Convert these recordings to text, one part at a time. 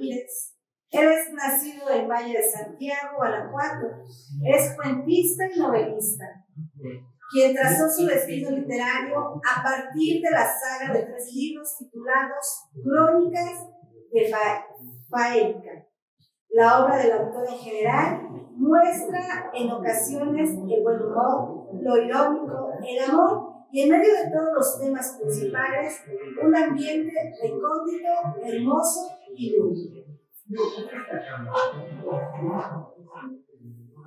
Ramírez. Él es nacido en Valle de Santiago, Guanajuato. Es cuentista y novelista, quien trazó su destino literario a partir de la saga de 3 libros titulados Crónicas de Faérica. La obra del autor en general muestra en ocasiones el buen humor, lo irónico, el amor y en medio de todos los temas principales, un ambiente recóndito, hermoso y lúgubre.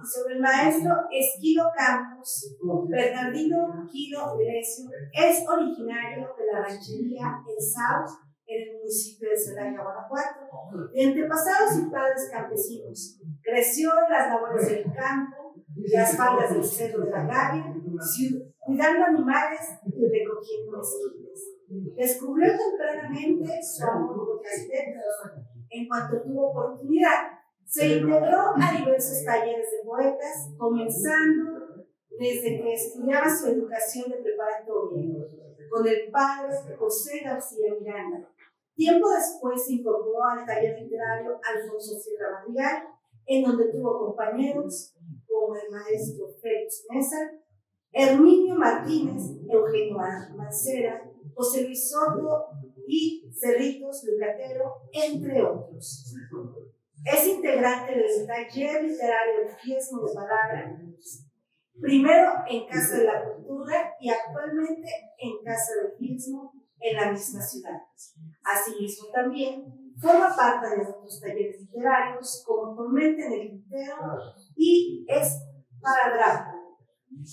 Sobre el maestro Esquilo Campos, Bernardino Quilo Grecio es originario de la ranchería El Saus, en el municipio de Celaya, Guanajuato, de antepasados y padres campesinos. Creció en las labores del campo, las faldas del Cerro de la Gavia, cuidando animales y recogiendo mezquites. Descubrió tempranamente su amor por las letras. En cuanto tuvo oportunidad, se integró a diversos talleres de poetas, comenzando desde que estudiaba su educación de preparatoria, con el padre José García Miranda. Tiempo después se incorporó al taller literario Alfonso Sierra Madrigal, en donde tuvo compañeros como el maestro Félix Mesa, Herminio Martínez, Eugenio Mancera, José Luis Soto y Cerritos Lucatero, entre otros. Es integrante del taller literario El Fiesmo de Palabra, primero en Casa de la Cultura y actualmente en Casa del Fiesmo en la misma ciudad. Asimismo también forma parte de otros talleres literarios como Tormenta en el Tintero y Es para Drácula,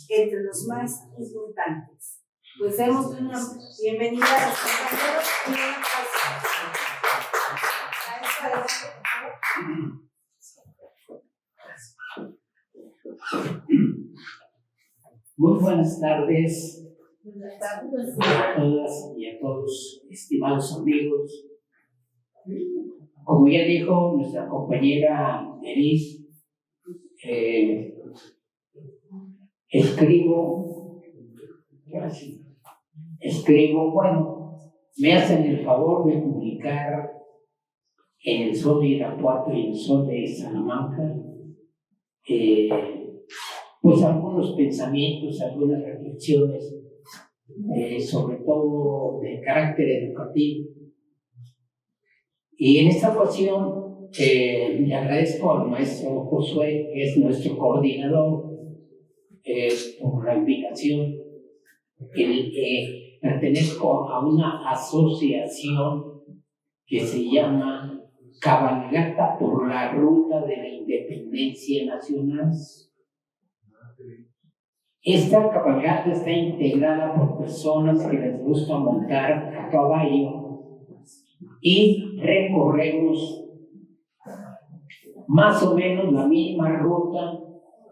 entre los más importantes. Pues demos una bienvenida a los compañeros y una Muy buenas tardes a todas y a todos, estimados amigos. Como ya dijo nuestra compañera Denise, bueno, me hacen el favor de publicar en el Sol de Irapuato y el Sol de Salamanca, pues algunos pensamientos, algunas reflexiones, sobre todo de carácter educativo. Y en esta ocasión le agradezco al maestro Josué, que es nuestro coordinador, por la invitación. Pertenezco a una asociación que se llama Cabalgata por la Ruta de la Independencia Nacional. Esta cabalgata está integrada por personas que les gusta montar a caballo y recorremos más o menos la misma ruta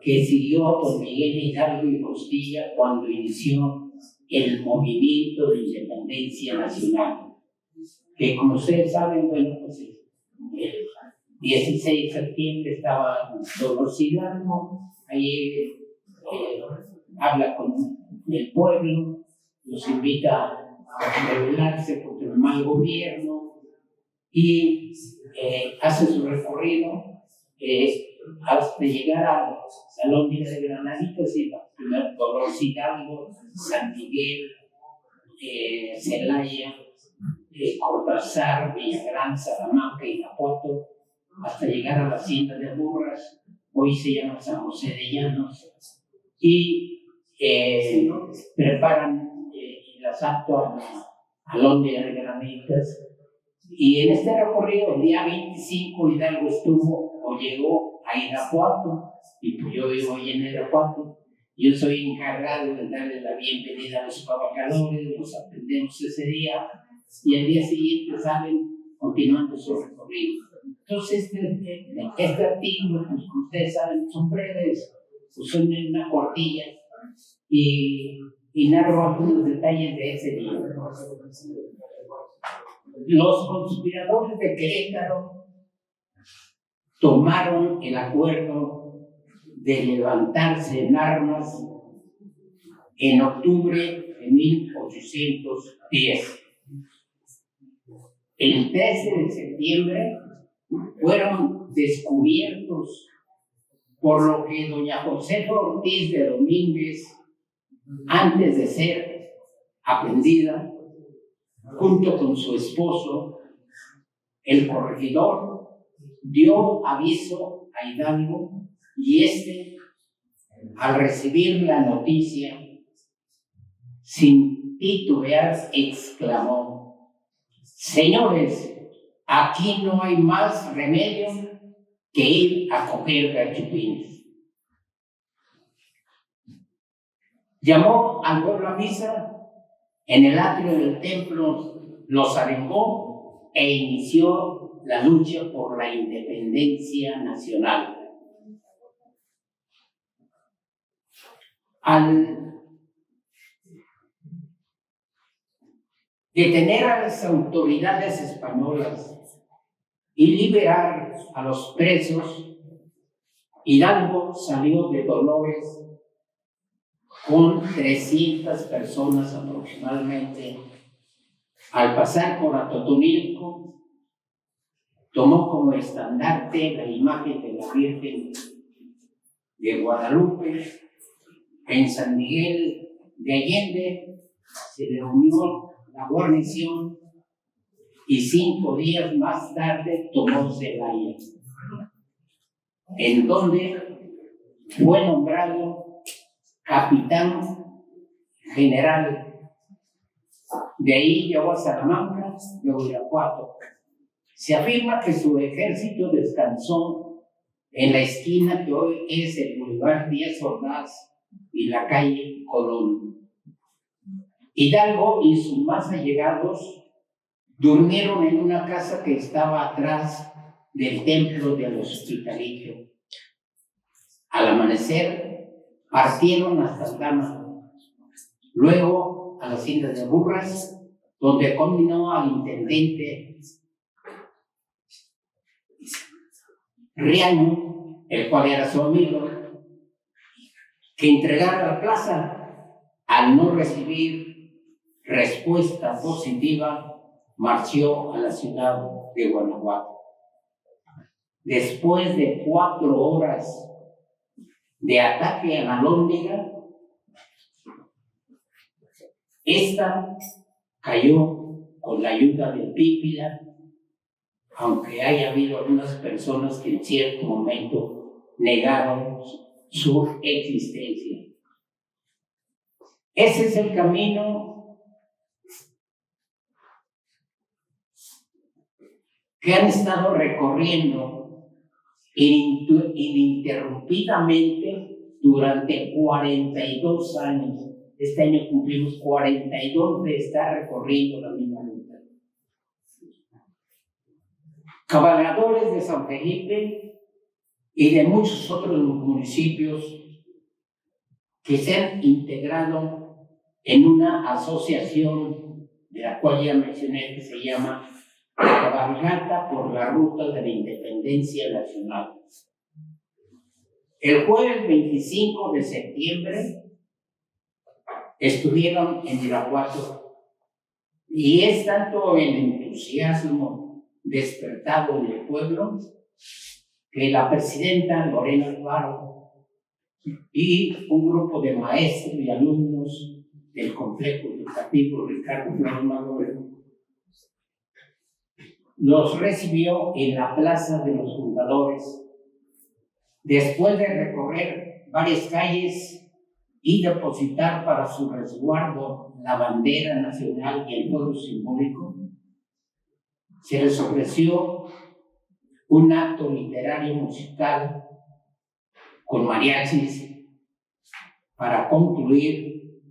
que siguió don Miguel Hidalgo y Costilla cuando inició el movimiento de independencia nacional, que como ustedes saben, bueno, pues el 16 de septiembre estaba Dolores Hidalgo, ahí habla con el pueblo, los invita a rebelarse contra el mal gobierno y hace su recorrido hasta llegar al Salón de Granaditas y primero Dolores Hidalgo, San Miguel, Celaya, Cortázar, Villagrán, Salamanca y Irapuato, hasta llegar a la hacienda de Burras, hoy se llama San José de Llanos, y preparan el asalto al Salón de Granaditas. Y en este recorrido, el día 25, Hidalgo estuvo o llegó a Irapuato, y pues yo vivo ahí en Irapuato. Yo soy encargado de darle la bienvenida a los cabalgadores, los atendemos ese día, y al día siguiente salen continuando su recorrido. Entonces, este artículo, pues como ustedes saben, son breves, pues son en una cuartilla, y narro algunos detalles de ese día. Los conspiradores de Querétaro tomaron el acuerdo de levantarse en armas en octubre de 1810. El 13 de septiembre fueron descubiertos, por lo que doña Josefa Ortiz de Domínguez, antes de ser aprendida, junto con su esposo, el corregidor, dio aviso a Hidalgo y este, al recibir la noticia, sin titubear, exclamó: señores, aquí no hay más remedio que ir a coger gachupines. Llamó al pueblo a misa, en el atrio del templo los arengó e inició la lucha por la independencia nacional. Al detener a las autoridades españolas y liberar a los presos, Hidalgo salió de Dolores con 300 personas aproximadamente. Al pasar por Atotonilco, tomó como estandarte la imagen de la Virgen de Guadalupe. En San Miguel de Allende se reunió la guarnición y 5 días más tarde tomó Celaya, en donde fue nombrado capitán general. De ahí llegó a Salamanca, luego Irapuato. Se afirma que su ejército descansó en la esquina que hoy es el Boulevard Díaz Ordaz y la calle Colón. Hidalgo y sus más allegados durmieron en una casa que estaba atrás del templo del Hospitalillo. Al amanecer partieron hasta Aldama, luego a la hacienda de Burras, donde conminó al intendente Riaño, el cual era su amigo, que entregara la plaza. Al no recibir respuesta positiva, marchó a la ciudad de Guanajuato. Después de 4 horas de ataque a la Alhóndiga, esta cayó con la ayuda de Pípila, aunque haya habido algunas personas que en cierto momento negaron su existencia. Ese es el camino que han estado recorriendo ininterrumpidamente durante 42 años. Este año cumplimos 42 de estar recorriendo la misma ruta. Cabalgadores de San Felipe y de muchos otros municipios que se han integrado en una asociación de la cual ya mencioné, que se llama Cabalgata por la Ruta de la Independencia Nacional. El jueves 25 de septiembre estuvieron en Irapuato y es tanto el entusiasmo despertado en el pueblo que la presidenta Lorena Alfaro y un grupo de maestros y alumnos del complejo educativo Ricardo Flores Magdaleno los recibió en la Plaza de los Fundadores. Después de recorrer varias calles y depositar para su resguardo la bandera nacional y el fuego simbólico, se les ofreció un acto literario musical con mariachis para concluir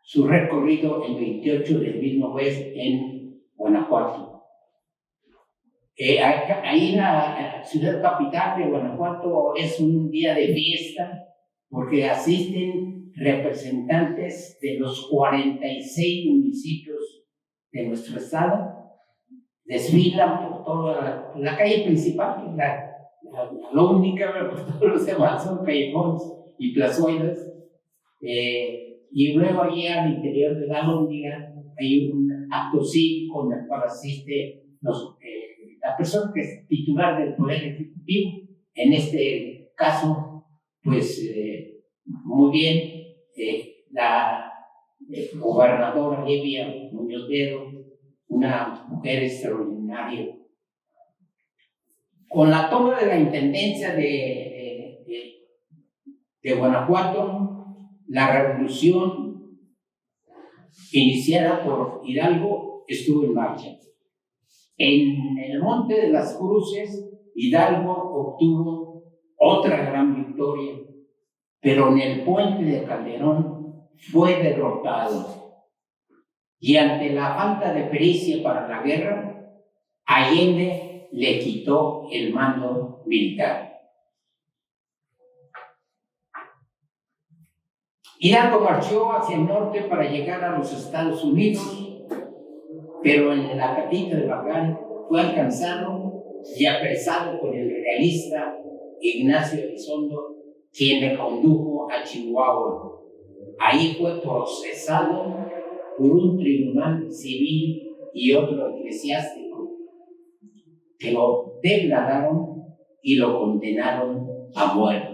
su recorrido el 28 del mismo mes en Guanajuato. Ahí en la ciudad capital de Guanajuato es un día de fiesta porque asisten representantes de los 46 municipios de nuestro estado, desfilan por toda la calle principal, que es la única, pero todos los demás son callejones y plazuelas, y luego allí al interior de la Alhóndiga hay un acto cívico en el cual asiste la persona que es titular del Poder Ejecutivo, en este caso, pues muy bien, la gobernadora Livia Muñoz Ledo, una mujer extraordinaria. Con la toma de la intendencia de Guanajuato, la revolución iniciada por Hidalgo estuvo en marcha. En el Monte de las Cruces, Hidalgo obtuvo otra gran victoria, pero en el Puente de Calderón fue derrotado. Y ante la falta de pericia para la guerra, Allende le quitó el mando militar. Hidalgo marchó hacia el norte para llegar a los Estados Unidos, pero en la Catita de Bagán fue alcanzado y apresado por el realista Ignacio Elizondo, quien le condujo a Chihuahua. Ahí fue procesado por un tribunal civil y otro eclesiástico, que lo degradaron y lo condenaron a muerte.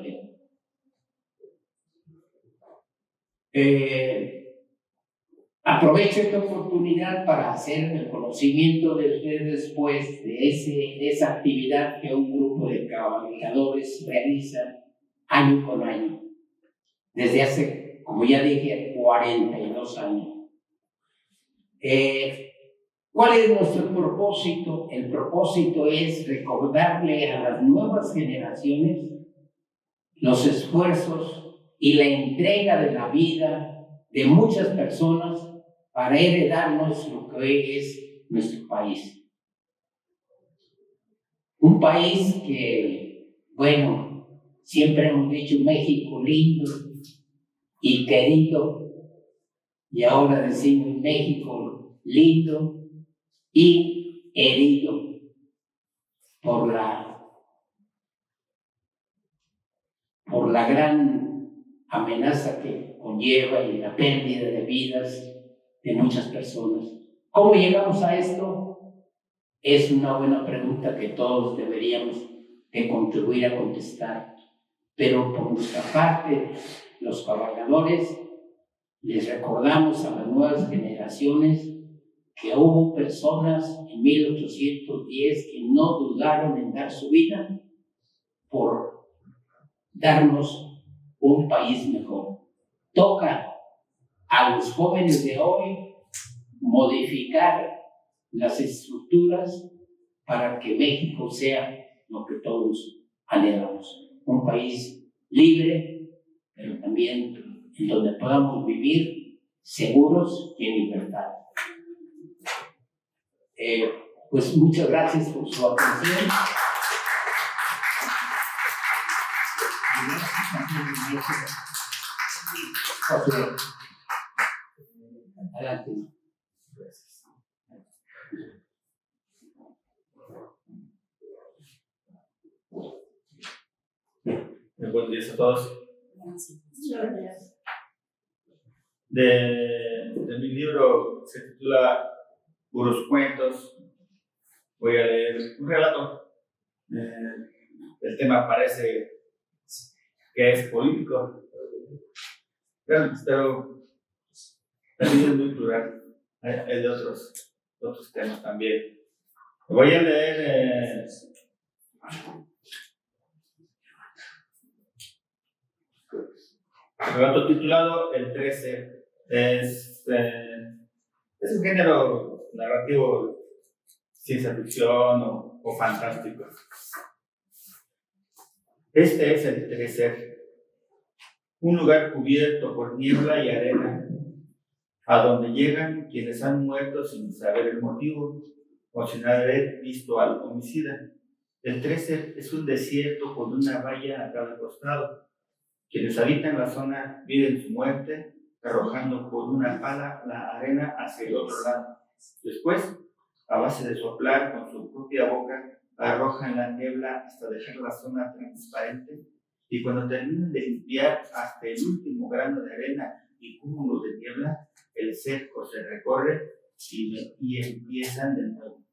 Aprovecho esta oportunidad para hacer el conocimiento de ustedes después de esa actividad que un grupo de cabalgadores realiza año con año, desde hace, como ya dije, 42 años. ¿Cuál es nuestro propósito? El propósito es recordarle a las nuevas generaciones los esfuerzos y la entrega de la vida de muchas personas para heredarnos lo que es nuestro país. Un país que, bueno, siempre hemos dicho México lindo y querido, y ahora decimos México lindo y herido por la gran amenaza que conlleva y la pérdida de vidas de muchas personas. ¿Cómo llegamos a esto? Es una buena pregunta que todos deberíamos de contribuir a contestar. Pero por nuestra parte, los cabalgadores, les recordamos a las nuevas generaciones que hubo personas en 1810 que no dudaron en dar su vida por darnos un país mejor. Toca a los jóvenes de hoy modificar las estructuras para que México sea lo que todos anhelamos. Un país libre, pero también en donde podamos vivir seguros y en libertad. Pues muchas gracias por su atención. Adelante. Buenos días a todos. De mi libro se titula Puros Cuentos. Voy a leer un relato. El tema parece que es político, pero también es muy plural. Hay de otros temas también. Voy a leer el relato titulado El 13. Es un género narrativo, ciencia ficción o fantástico. Este es el 13, un lugar cubierto por niebla y arena, a donde llegan quienes han muerto sin saber el motivo o sin haber visto al homicida. El 13 es un desierto con una valla a cada costado. Quienes habitan la zona viven su muerte arrojando con una pala la arena hacia el otro lado. Después, a base de soplar con su propia boca, arrojan la niebla hasta dejar la zona transparente, y cuando terminan de limpiar hasta el último grano de arena y cúmulo de niebla, el cerco se recorre y empiezan de nuevo.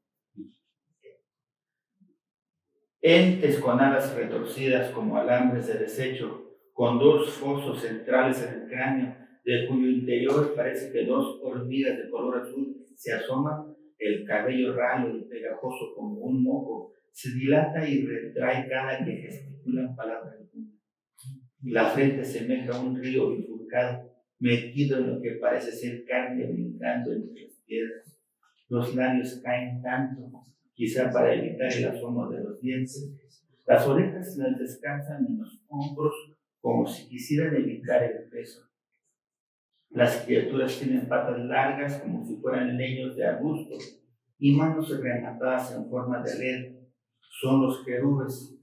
entes con alas retorcidas como alambres de desecho, con dos fosos centrales en el cráneo, de cuyo interior parece que dos hormigas de color azul se asoman, el cabello ralo y pegajoso como un moco se dilata y retrae cada que gesticulan palabras. La frente semeja a un río bifurcado, metido en lo que parece ser carne brincando entre las piedras. Los labios caen tanto, quizá para evitar el asomo de los dientes. Las orejas las descansan en los hombros como si quisieran evitar el peso. Las criaturas tienen patas largas como si fueran leños de arbusto y manos rematadas en forma de red. Son los querubes.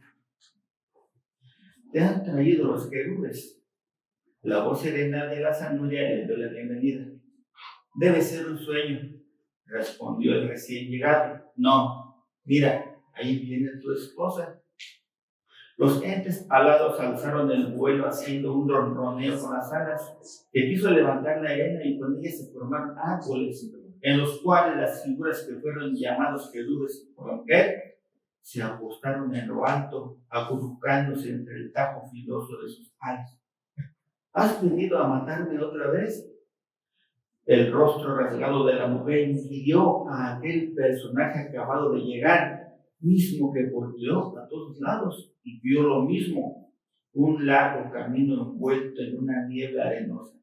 Te han traído los querubes. La voz serena de la zanuria le dio la bienvenida. Debe ser un sueño, respondió el recién llegado. No, mira, ahí viene tu esposa. Los entes alados alzaron el vuelo haciendo un ronroneo con las alas, que quiso levantar la arena y con ella se formaron árboles, en los cuales las figuras que fueron llamados querubes por la mujer se apostaron en lo alto, acurrucándose entre el tajo filoso de sus alas. ¿Has venido a matarme otra vez? El rostro rasgado de la mujer inquirió a aquel personaje acabado de llegar, mismo que volvió a todos lados y vio lo mismo, un largo camino envuelto en una niebla arenosa.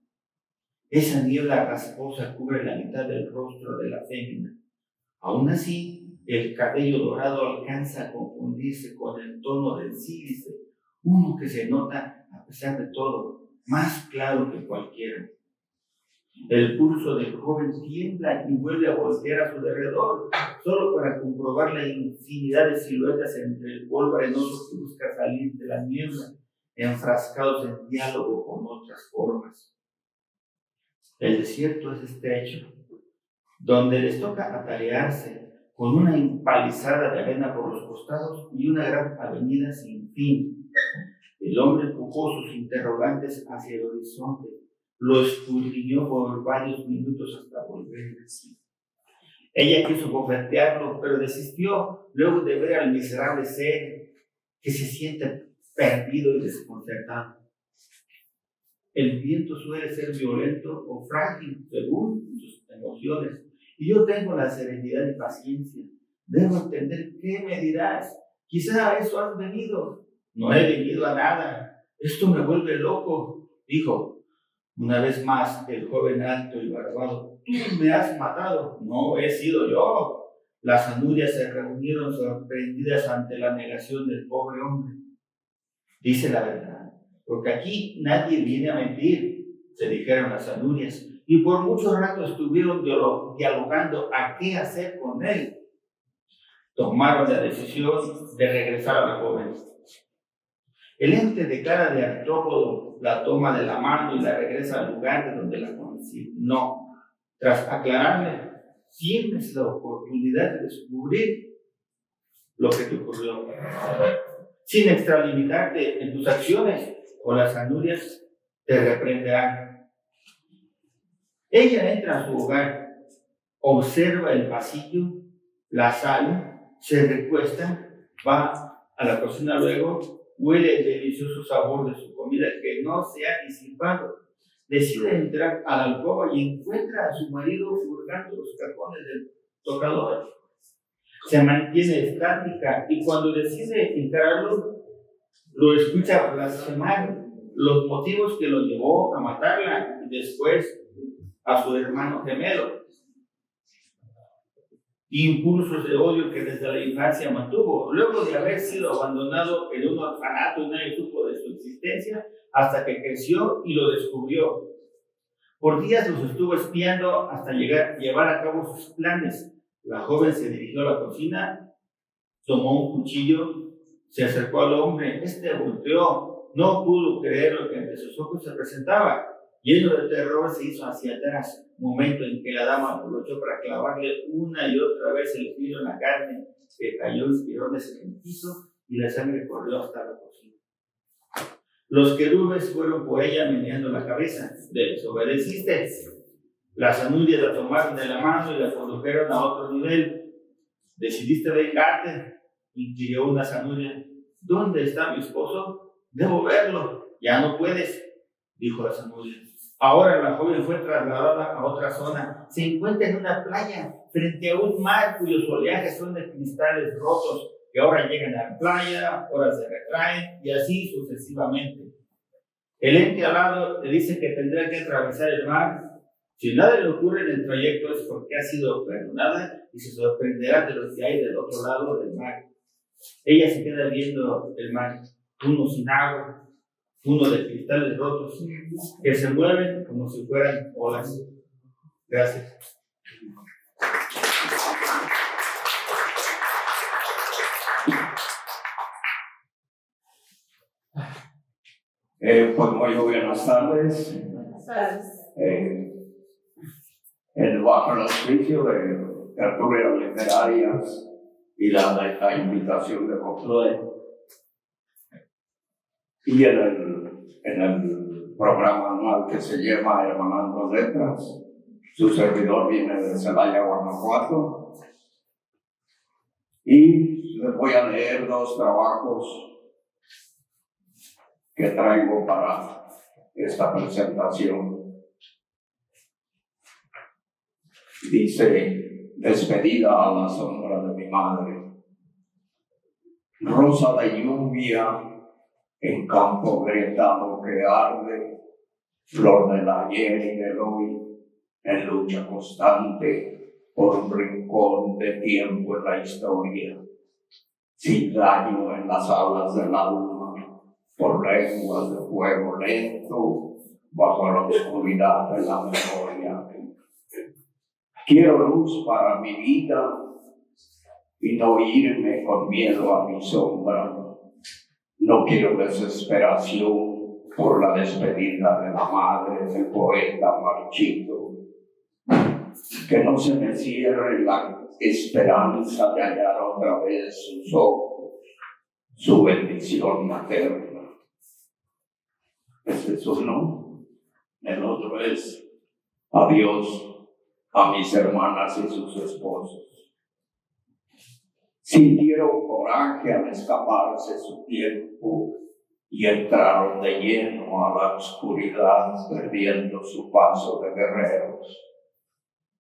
Esa niebla rasposa cubre la mitad del rostro de la fémina. Aún así, el cabello dorado alcanza a confundirse con el tono del sílice, uno que se nota, a pesar de todo, más claro que cualquiera. El pulso del joven tiembla y vuelve a voltear a su alrededor, solo para comprobar la infinidad de siluetas entre el polvo arenoso que busca salir de la niebla, enfrascados en diálogo con otras formas. El desierto es estrecho, donde les toca atarearse con una empalizada de arena por los costados y una gran avenida sin fin. El hombre empujó sus interrogantes hacia el horizonte, lo escudriñó por varios minutos hasta volver a sí. Ella quiso bofetearlo, pero desistió luego de ver al miserable ser que se siente perdido y desconcertado. El viento suele ser violento o frágil según sus emociones, y yo tengo la serenidad y paciencia. Debo entender qué me dirás. Quizá a eso has venido. No he venido a nada. Esto me vuelve loco, dijo. Una vez más, el joven alto y barbado. Tú me has matado. No he sido yo. Las zanurias se reunieron sorprendidas ante la negación del pobre hombre. Dice la verdad, porque aquí nadie viene a mentir, se dijeron las zanurias, y por mucho rato estuvieron dialogando a qué hacer con él. Tomaron la decisión de regresar a la joven. El ente de cara de artrópodo la toma de la mano y la regresa al lugar de donde la conocí. No, tras aclararle, tienes la oportunidad de descubrir lo que te ocurrió, sin extralimitarte en tus acciones, o las zanurias te reprenderán. Ella entra a su hogar, observa el pasillo, la sala, se recuesta, va a la cocina luego, huele el delicioso sabor de su comida que no se ha disipado. Decide entrar a la alcoba y encuentra a su marido hurgando los cajones del tocador. Se mantiene estática y cuando decide encararlo, lo escucha blasfemar los motivos que lo llevó a matarla y después a su hermano gemelo. Impulsos de odio que desde la infancia mantuvo, luego de haber sido abandonado en un orfanato y nadie supo de su existencia, hasta que creció y lo descubrió. Por días los estuvo espiando hasta llevar a cabo sus planes. La joven se dirigió a la cocina, tomó un cuchillo, se acercó al hombre. Este volteó, no pudo creer lo que ante sus ojos se presentaba. Lleno de terror se hizo hacia atrás, momento en que la dama aprovechó para clavarle una y otra vez el filo en la carne, que cayó en tirones en el piso y la sangre corrió hasta la cocina. Los querubes fueron por ella meneando la cabeza. Desobedeciste. Las zanurias la tomaron de la mano y la condujeron a otro nivel. Decidiste vengarte. inquirió una zanuria. ¿Dónde está mi esposo? Debo verlo. Ya no puedes, dijo la zanuria. Ahora la joven fue trasladada a otra zona. Se encuentra en una playa, frente a un mar cuyos oleajes son de cristales rotos, que ahora llegan a la playa, ahora se retraen, y así sucesivamente. El ente alado le dice que tendrá que atravesar el mar. Si nada le ocurre en el trayecto es porque ha sido perdonada y se sorprenderá de lo que hay del otro lado del mar. Ella se queda viendo el mar, uno sin agua, uno de cristales rotos, que se mueven como si fueran olas. Gracias. Pues muy buenas tardes. Bajo el auspicio de tertulias literarias y la invitación de Josué, y en el programa anual que se llama Hermanando Letras, su servidor viene de Celaya, Guanajuato, y les voy a leer dos trabajos que traigo para esta presentación. Dice: despedida a la sombra de mi madre. Rosa de lluvia en campo grietado que arde, flor del ayer y del hoy, en lucha constante por un rincón de tiempo en la historia, sin daño en las alas del alma, por lenguas de fuego lento, bajo la oscuridad de la memoria. Quiero luz para mi vida y no irme con miedo a mi sombra. No quiero desesperación por la despedida de la madre del poeta marchito. Que no se me cierre la esperanza de hallar otra vez sus ojos, su bendición materna. Este es uno. El otro es: adiós a mis hermanas y sus esposos. Sintieron coraje al escaparse su tiempo y entraron de lleno a la oscuridad, perdiendo su paso de guerreros.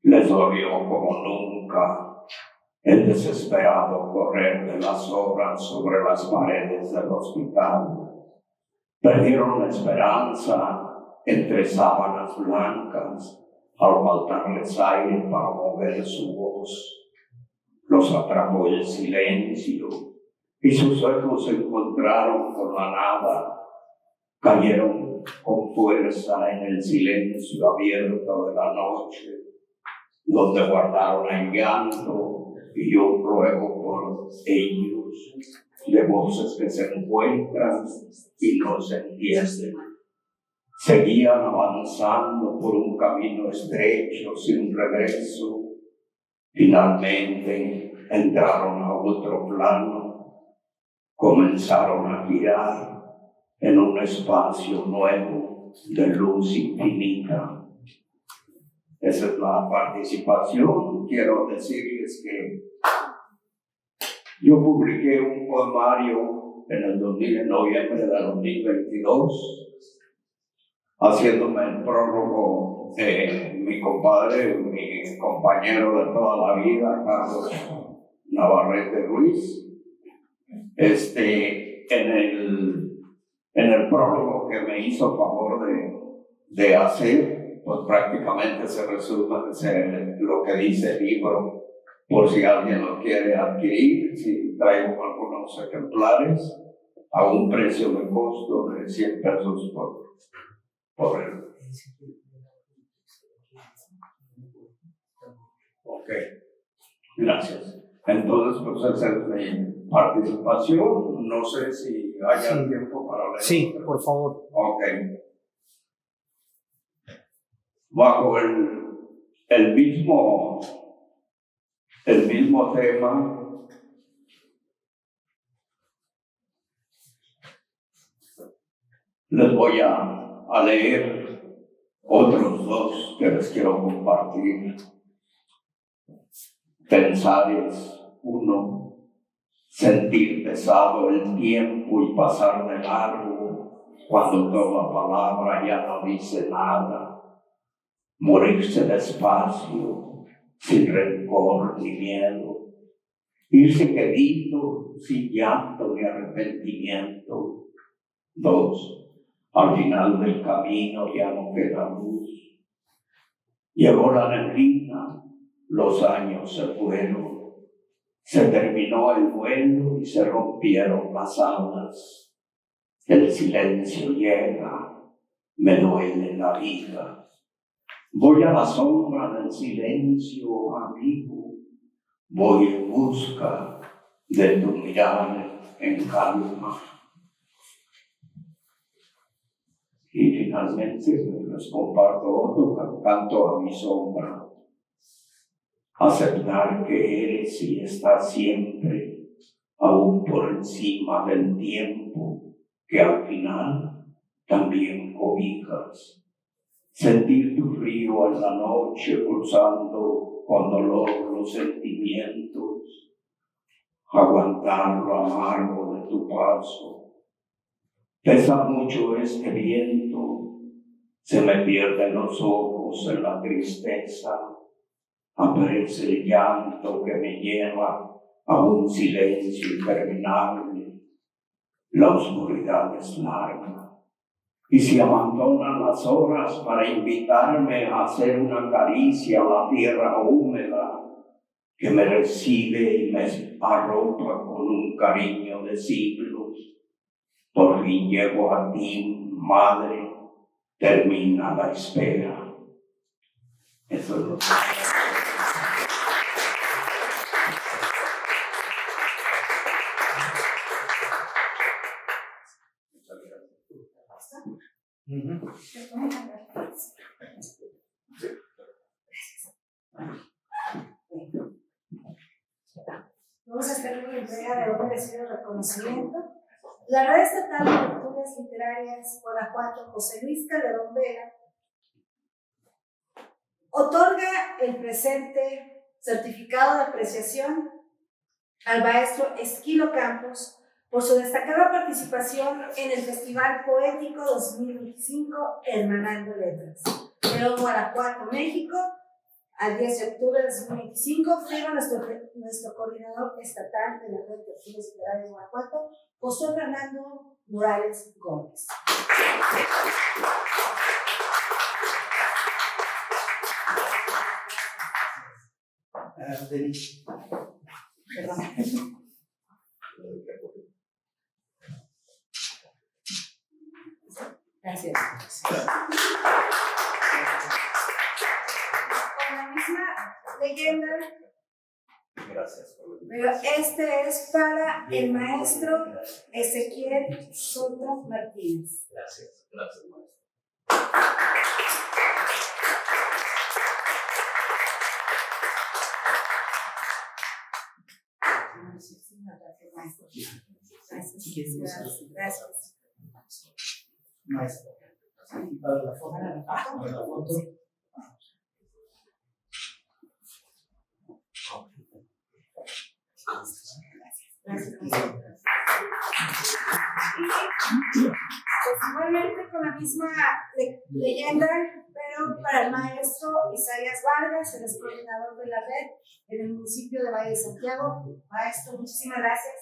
Les dolió como nunca el desesperado correr de las horas sobre las paredes del hospital. Perdieron la esperanza entre sábanas blancas al faltarles aire para mover su voz. Los atrapó el silencio y sus ojos se encontraron con la nada. Cayeron con fuerza en el silencio abierto de la noche, donde guardaron el llanto y un ruego por ellos, de voces que se encuentran y no se entienden. Seguían avanzando por un camino estrecho sin regreso. Finalmente entraron a otro plano, comenzaron a girar en un espacio nuevo de luz infinita. Esa es la participación. Quiero decirles que yo publiqué un poemario en noviembre de 2022, haciéndome el prólogo de mi compadre, mi compañero de toda la vida, Carlos Navarrete Ruiz. En el prólogo que me hizo favor de hacer, pues prácticamente se resume lo que dice el libro, por si alguien lo quiere adquirir. Si traigo algunos ejemplares a un precio de costo de 100 pesos por él. Ok, gracias. Entonces, pues esa es mi participación. No sé si haya tiempo para leer. Sí, por favor. Ok. Bajo el mismo tema, les voy a leer otros dos que les quiero compartir. Pensares 1, sentir pesado el tiempo y pasar de largo cuando toda palabra ya no dice nada, morirse despacio, sin rencor ni miedo, irse quedito, sin llanto ni arrepentimiento. 2. Al final del camino ya no queda luz. Llegó la neblina, los años se fueron. Se terminó el vuelo y se rompieron las alas. El silencio llega, me duele la vida. Voy a la sombra del silencio, amigo. Voy en busca de tu mirar en calma. Y finalmente les comparto otro canto a mi sombra. Aceptar que eres y estás siempre, aún por encima del tiempo, que al final también cobijas. Sentir tu frío en la noche pulsando con dolor los sentimientos. Aguantar lo amargo de tu paso. Pesa mucho este viento, se me pierden los ojos en la tristeza. Aparece el llanto que me lleva a un silencio interminable. La oscuridad es larga y se abandonan las horas para invitarme a hacer una caricia a la tierra húmeda que me recibe y me arropa con un cariño de siglos. Por fin llego a ti, madre, termina la espera. Eso es lo que... Vamos a hacer una entrega de un merecido reconocimiento. La Red Estatal de Lecturas Literarias Guanajuato, José Luis Calderón Vega, otorga el presente certificado de apreciación al maestro Esquilo Campos por su destacada participación en el Festival Poético 2025 Hermanando Letras. León, Guanajuato, México, al 10 de octubre de 2025, firma nuestro coordinador estatal de la Red de Lecturas Literarias de Guanajuato, José Fernando Morales Gómez. Perdón. Gracias. Con la misma leyenda, Gracias. pero este es para el maestro Ezequiel Soto Martínez. Gracias, gracias, maestro. Gracias. Maestro, aquí para la foto. Para la foto. Pues igualmente con la misma leyenda, pero para el maestro Isaías Vargas, el coordinador de la red en el municipio de Valle de Santiago. Maestro, muchísimas gracias.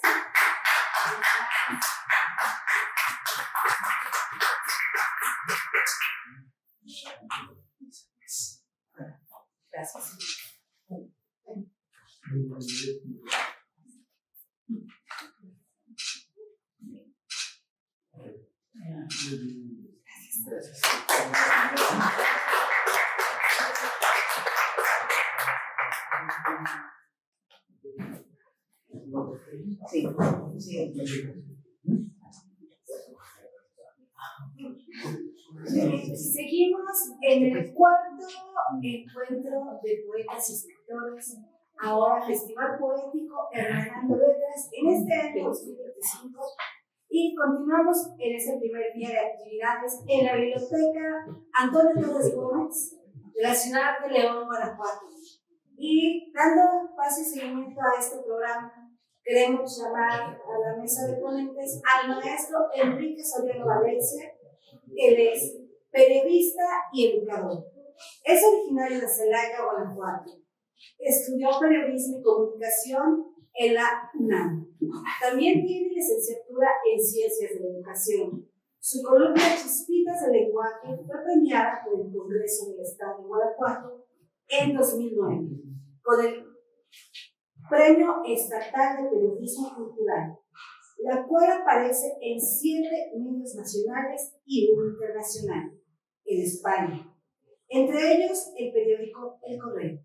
Gracias. Sí, sí. Seguimos en el cuarto encuentro de poetas y escritores, ahora Festival Poético Hermanando Letras, en este año 2025, y continuamos en este primer día de actividades en la Biblioteca Antonio Torres Gómez de la ciudad de León, Guanajuato. Y dando paso y seguimiento a este programa, Queremos llamar a la mesa de ponentes al maestro Enrique Soriano Valencia. Él es periodista y educador. Es originario de Celaya, Guanajuato. Estudió periodismo y comunicación en la UNAM. También tiene licenciatura en Ciencias de la Educación. Su columna Chispitas de Lenguaje fue premiada por el Congreso del Estado de Guanajuato en 2009 con el Premio Estatal de Periodismo Cultural, la cual aparece en 7 medios nacionales y 1 internacional en España, entre ellos el periódico El Correo.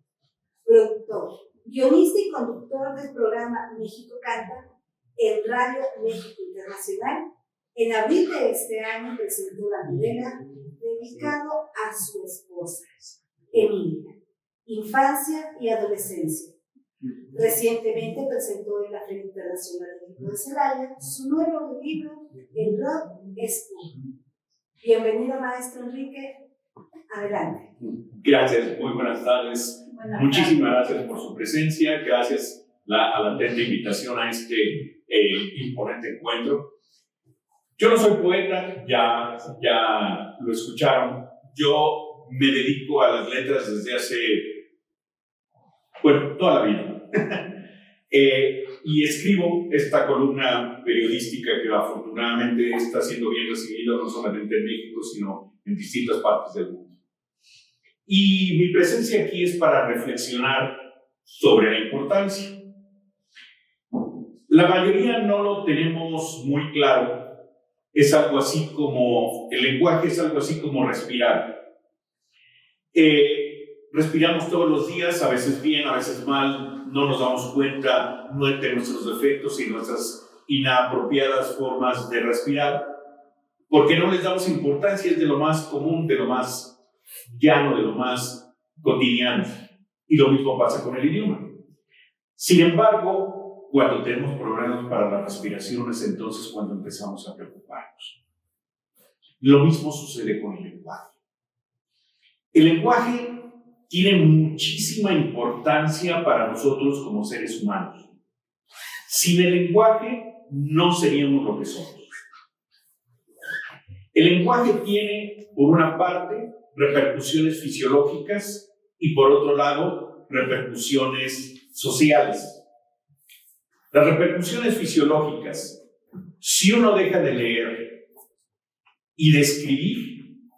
Productor, guionista y conductor del programa México Canta en Radio México Internacional. En abril de este año presentó la novela dedicado a su esposa, Emilia, Infancia y Adolescencia. Recientemente presentó en la Feria Internacional del Libro de Celaya su nuevo libro, El Rock es Puro. Bienvenido, maestro Enrique. Adelante. Gracias, muy buenas tardes. Muchísimas gracias por su presencia, gracias a la atenta invitación a este imponente encuentro. Yo no soy poeta, ya lo escucharon. Yo me dedico a las letras desde hace, toda la vida. Y escribo esta columna periodística que afortunadamente está siendo bien recibida no solamente en México, sino en distintas partes del mundo. Y mi presencia aquí es para reflexionar sobre la importancia. La mayoría no lo tenemos muy claro. Es algo así como, el lenguaje es algo así como respirar. Respiramos todos los días, a veces bien, a veces mal, no nos damos cuenta de nuestros defectos y nuestras inapropiadas formas de respirar, porque no les damos importancia, es de lo más común, de lo más llano, de lo más cotidiano. Y lo mismo pasa con el idioma. Sin embargo, cuando tenemos problemas para la respiración es entonces cuando empezamos a preocuparnos. Lo mismo sucede con el lenguaje. El lenguaje tiene muchísima importancia para nosotros como seres humanos. Sin el lenguaje no seríamos lo que somos. El lenguaje tiene, por una parte, repercusiones fisiológicas y, por otro lado, repercusiones sociales. Las repercusiones fisiológicas, si uno deja de leer y de escribir,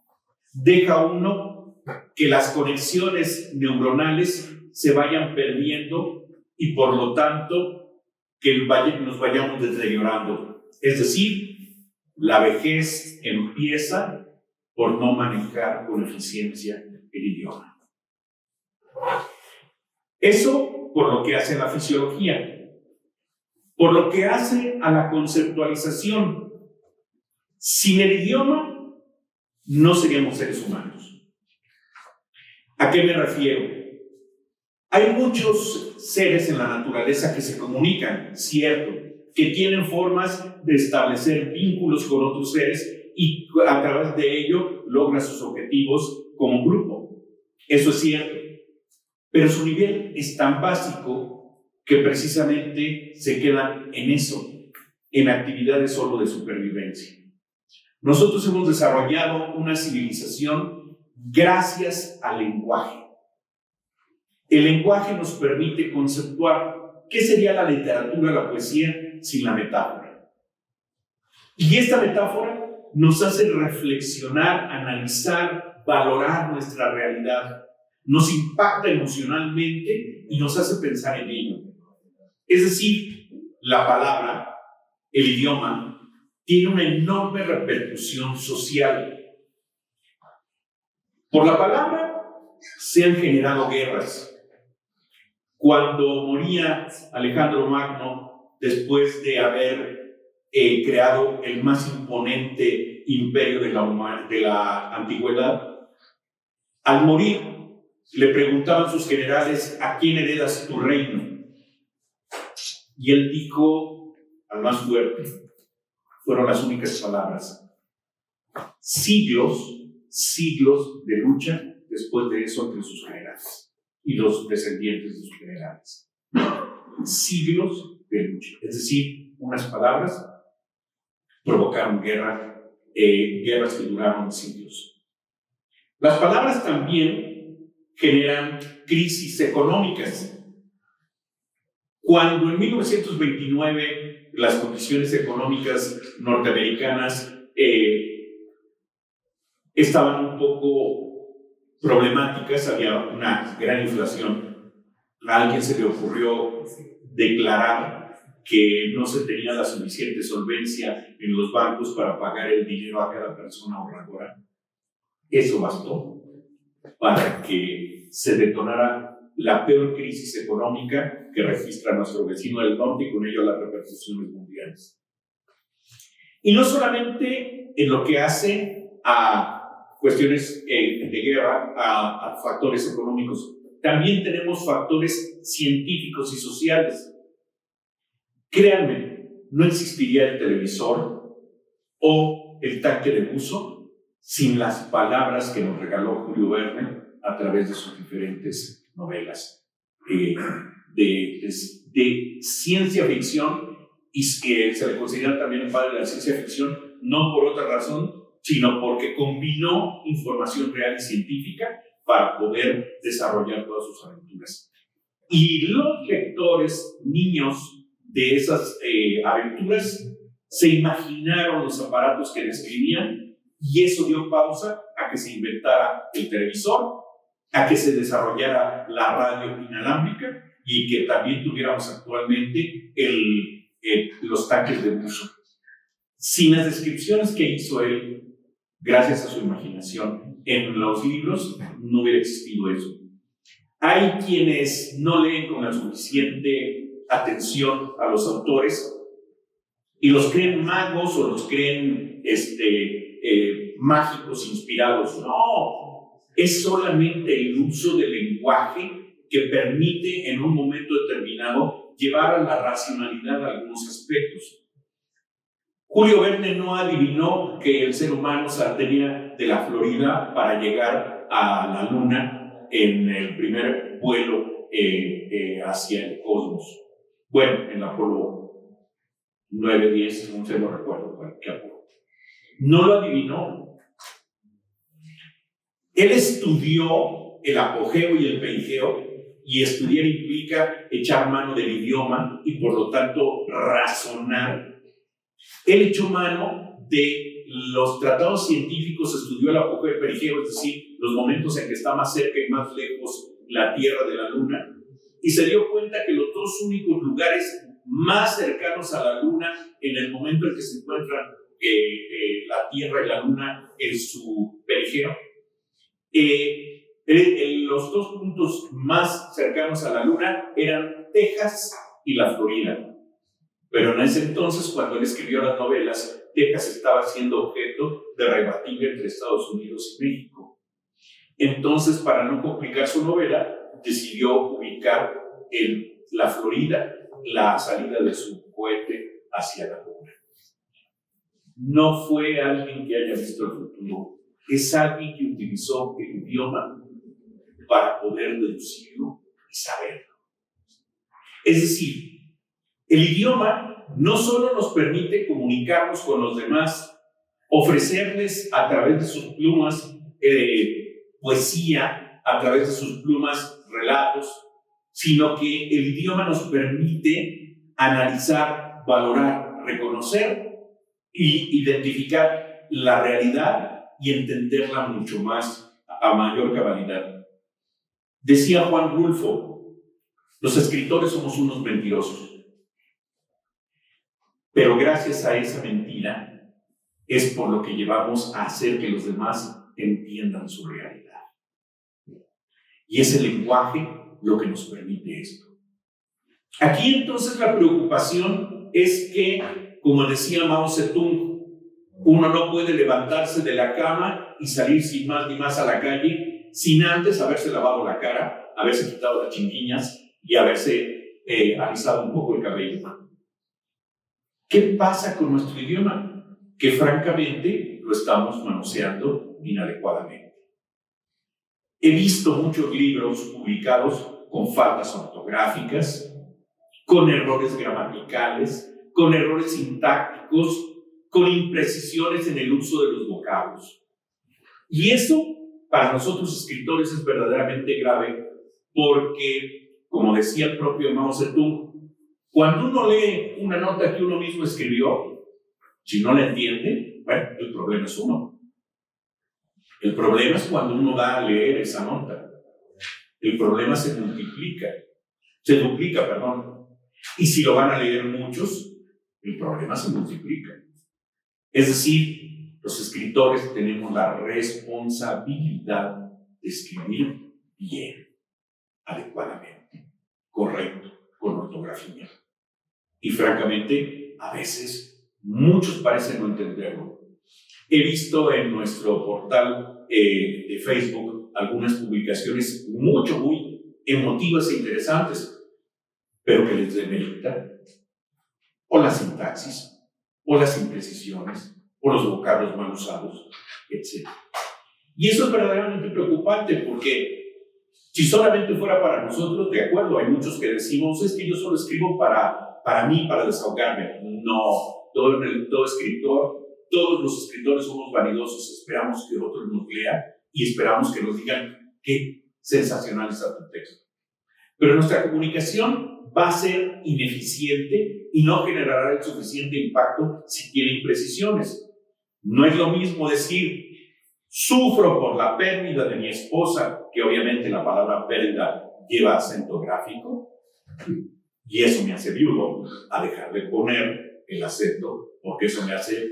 deja uno que las conexiones neuronales se vayan perdiendo y, por lo tanto, que nos vayamos deteriorando. Es decir, la vejez empieza por no manejar con eficiencia el idioma. Eso por lo que hace a la fisiología. Por lo que hace a la conceptualización. Sin el idioma, no seríamos seres humanos. ¿A qué me refiero? Hay muchos seres en la naturaleza que se comunican, cierto, que tienen formas de establecer vínculos con otros seres y a través de ello logran sus objetivos como grupo. Eso es cierto. Pero su nivel es tan básico que precisamente se quedan en eso, en actividades solo de supervivencia. Nosotros hemos desarrollado una civilización gracias al lenguaje. El lenguaje nos permite conceptuar qué sería la literatura, la poesía sin la metáfora. Y esta metáfora nos hace reflexionar, analizar, valorar nuestra realidad. Nos impacta emocionalmente y nos hace pensar en ello. Es decir, la palabra, el idioma, tiene una enorme repercusión social. Por la palabra se han generado guerras. Cuando moría Alejandro Magno, después de haber creado el más imponente imperio de la antigüedad, al morir le preguntaban sus generales: ¿a quién heredas tu reino? Y él dijo al más fuerte, fueron las únicas palabras: siglos de lucha después de eso entre sus generales y los descendientes de sus generales. Siglos peluche. Es decir, unas palabras provocaron guerras que duraron siglos. Las palabras también generan crisis económicas. Cuando en 1929 las condiciones económicas norteamericanas estaban un poco problemáticas, había una gran inflación, a alguien se le ocurrió declarar que no se tenía la suficiente solvencia en los bancos para pagar el dinero a cada persona ahorradora. Eso bastó para que se detonara la peor crisis económica que registra nuestro vecino del norte y con ello las repercusiones mundiales. Y no solamente en lo que hace a cuestiones de guerra, a factores económicos, también tenemos factores científicos y sociales. Créanme, no existiría el televisor o el tanque de buzo sin las palabras que nos regaló Julio Verne a través de sus diferentes novelas de ciencia ficción, y que se le considera también el padre de la ciencia ficción, no por otra razón, sino porque combinó información real y científica para poder desarrollar todas sus aventuras. Y los lectores, niños de esas aventuras, se imaginaron los aparatos que describían, y eso dio pausa a que se inventara el televisor, a que se desarrollara la radio inalámbrica y que también tuviéramos actualmente los tanques de buzo. Sin las descripciones que hizo él, gracias a su imaginación, en los libros, no hubiera existido eso. Hay quienes no leen con la suficiente atención a los autores y los creen magos o los creen mágicos inspirados. No, es solamente el uso del lenguaje que permite en un momento determinado llevar a la racionalidad algunos aspectos. Julio Verne no adivinó que el ser humano saldría de la Florida para llegar a la Luna en el primer vuelo hacia el cosmos. Bueno, en el Apolo 9, 10, no sé, no recuerdo qué Apolo. No lo adivinó. Él estudió el apogeo y el perigeo, y estudiar implica echar mano del idioma y por lo tanto razonar. Él echó mano de los tratados científicos, estudió el apogeo y el perigeo, es decir, los momentos en que está más cerca y más lejos la Tierra de la Luna, y se dio cuenta que los dos únicos lugares más cercanos a la Luna en el momento en que se encuentran la Tierra y la Luna en su perigeo, los dos puntos más cercanos a la Luna eran Texas y la Florida. Pero en ese entonces, cuando él escribió las novelas, Texas estaba siendo objeto de rebatible entre Estados Unidos y México. Entonces, para no complicar su novela, decidió ubicar en la Florida la salida de su cohete hacia la Luna. No fue alguien que haya visto el futuro, es alguien que utilizó el idioma para poder deducirlo y saberlo. Es decir, el idioma no solo nos permite comunicarnos con los demás, ofrecerles a través de sus plumas poesía, a través de sus plumas relatos, sino que el idioma nos permite analizar, valorar, reconocer y identificar la realidad y entenderla mucho más, a mayor cabalidad. Decía Juan Rulfo, los escritores somos unos mentirosos. Pero gracias a esa mentira es por lo que llevamos a hacer que los demás entiendan su realidad. Y es el lenguaje lo que nos permite esto. Aquí entonces la preocupación es que, como decía Mao Zedong, uno no puede levantarse de la cama y salir sin más ni más a la calle sin antes haberse lavado la cara, haberse quitado las chinguiñas y haberse alisado un poco el cabello. ¿Qué pasa con nuestro idioma? Que francamente lo estamos manoseando inadecuadamente. He visto muchos libros publicados con faltas ortográficas, con errores gramaticales, con errores sintácticos, con imprecisiones en el uso de los vocablos. Y eso, para nosotros escritores, es verdaderamente grave porque, como decía el propio Mao Zedong, cuando uno lee una nota que uno mismo escribió, si no la entiende, bueno, el problema es uno. El problema es cuando uno va a leer esa nota. El problema se duplica, perdón. Y si lo van a leer muchos, el problema se multiplica. Es decir, los escritores tenemos la responsabilidad de escribir bien, adecuadamente, correcto, con ortografía. Y francamente, a veces, muchos parecen no entenderlo. He visto en nuestro portal de Facebook algunas publicaciones muy emotivas e interesantes, pero que les demeritan o la sintaxis, o las imprecisiones, o los vocablos mal usados, etc. Y eso es verdaderamente preocupante porque si solamente fuera para nosotros, de acuerdo, hay muchos que decimos, es que yo solo escribo para mí, para desahogarme. No, todo escritor, todos los escritores somos vanidosos, esperamos que otros nos lean y esperamos que nos digan qué sensacional está tu texto. Pero nuestra comunicación va a ser ineficiente y no generará el suficiente impacto si tiene imprecisiones. No es lo mismo decir, sufro por la pérdida de mi esposa, que obviamente la palabra pérdida lleva acento gráfico, y eso me hace viudo, a dejar de poner el acento, porque eso me hace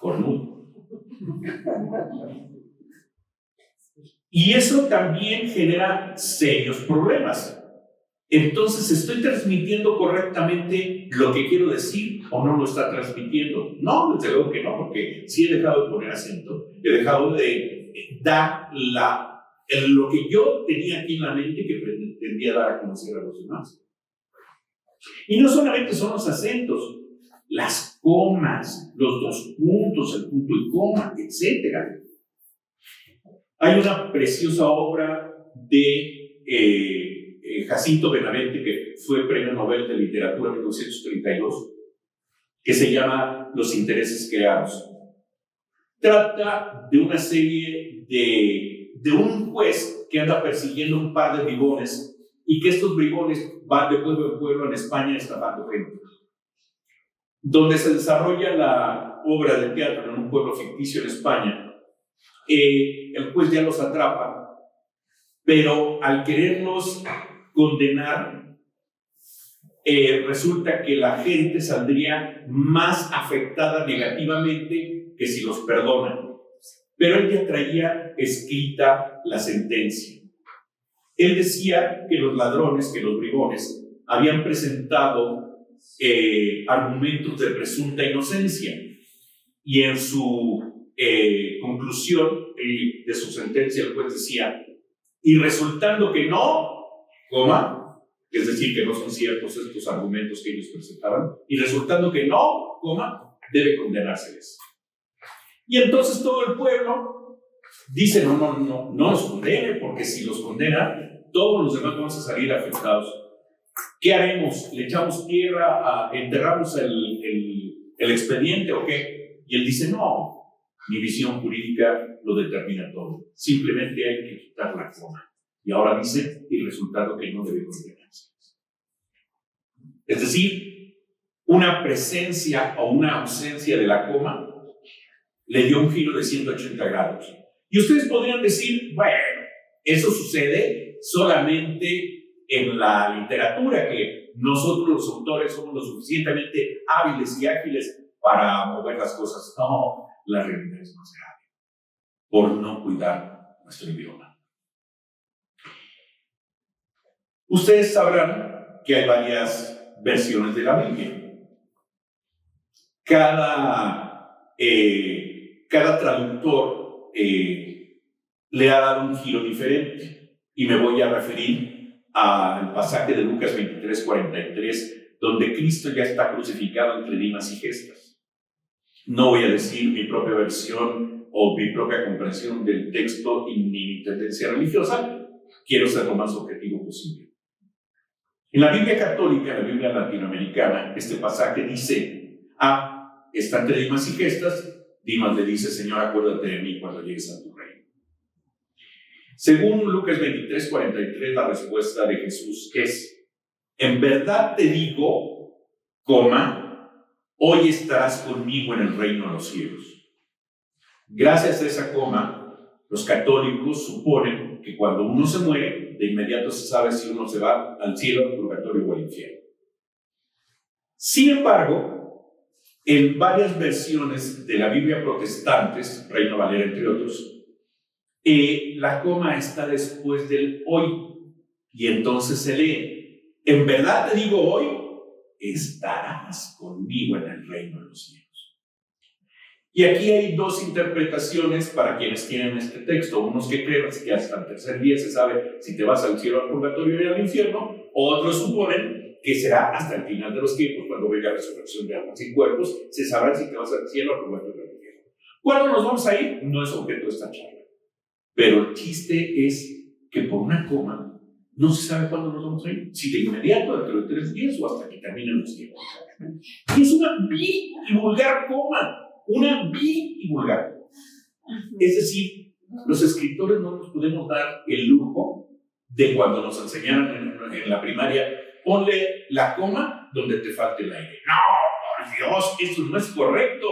cornudo. Y eso también genera serios problemas. Entonces, ¿estoy transmitiendo correctamente lo que quiero decir o no lo está transmitiendo? No, desde luego que no, porque sí he dejado de poner acento, he dejado de dar lo que yo tenía aquí en la mente que pretendía dar a conocer a los demás. Y no solamente son los acentos, las comas, los dos puntos, el punto y coma, etc. Hay una preciosa obra de Jacinto Benavente, que fue Premio Nobel de Literatura en 1932, que se llama Los intereses creados. Trata de una serie de un juez que anda persiguiendo un par de bribones y que estos bribones van de pueblo en pueblo en España estafando gente. Donde se desarrolla la obra de teatro en un pueblo ficticio en España, el juez ya los atrapa, pero al quererlos condenar, resulta que la gente saldría más afectada negativamente que si los perdonan. Pero él ya traía escrita la sentencia. Él decía que los ladrones, que los bribones, habían presentado argumentos de presunta inocencia. Y en su conclusión de su sentencia, el juez decía, y resultando que no, coma, es decir, que no son ciertos estos argumentos que ellos presentaban, y resultando que no, coma, debe condenárseles. Y entonces todo el pueblo dice, no los condene, porque si los condena, todos los demás vamos a salir afectados. ¿Qué haremos? ¿Le echamos tierra, enterramos el expediente o qué? Y él dice, no, mi visión jurídica lo determina todo. Simplemente hay que quitar la coma. Y ahora dice, y resultado que no debe condenarse. Es decir, una presencia o una ausencia de la coma le dio un giro de 180 grados. Y ustedes podrían decir, bueno, eso sucede solamente en la literatura, que nosotros los autores somos lo suficientemente hábiles y ágiles para mover las cosas. No, la realidad es más grave, por no cuidar nuestro idioma. Ustedes sabrán que hay varias versiones de la Biblia. Cada traductor le ha dado un giro diferente, y me voy a referir al pasaje de Lucas 23:43, donde Cristo ya está crucificado entre dimas y gestas. No voy a decir mi propia versión o mi propia comprensión del texto y ni mi tendencia religiosa, quiero ser lo más objetivo posible. En la Biblia católica, en la Biblia latinoamericana, este pasaje dice: está entre Dimas y Gestas. Dimas le dice: Señor, acuérdate de mí cuando llegues a tu reino. Según Lucas 23:43, la respuesta de Jesús es: en verdad te digo, hoy estarás conmigo en el reino de los cielos. Gracias a esa los católicos suponen que cuando uno se muere, de inmediato se sabe si uno se va al cielo, al purgatorio o al infierno. Sin embargo, en varias versiones de la Biblia protestantes, Reina Valera entre otros, la coma está después del hoy, y entonces se lee: en verdad te digo, hoy estarás conmigo en el reino de los cielos. Y aquí hay dos interpretaciones para quienes tienen este texto: unos que creen que hasta el tercer día se sabe si te vas al cielo, al purgatorio y al infierno, otros suponen que será hasta el final de los tiempos, cuando venga la resurrección de almas y cuerpos, se sabrá si te vas al cielo, al purgatorio o al infierno. ¿Cuándo nos vamos a ir? No es objeto de esta charla. Pero el chiste es que por una coma no se sabe cuándo nos vamos a ir, si de inmediato, dentro de 3 días o hasta que terminen los tiempos. Y es una vil y vulgar coma. Una vil y vulgar. Es decir, los escritores no nos podemos dar el lujo de, cuando nos enseñaron en la primaria, ponle la coma donde te falte el aire. No, por Dios, eso no es correcto.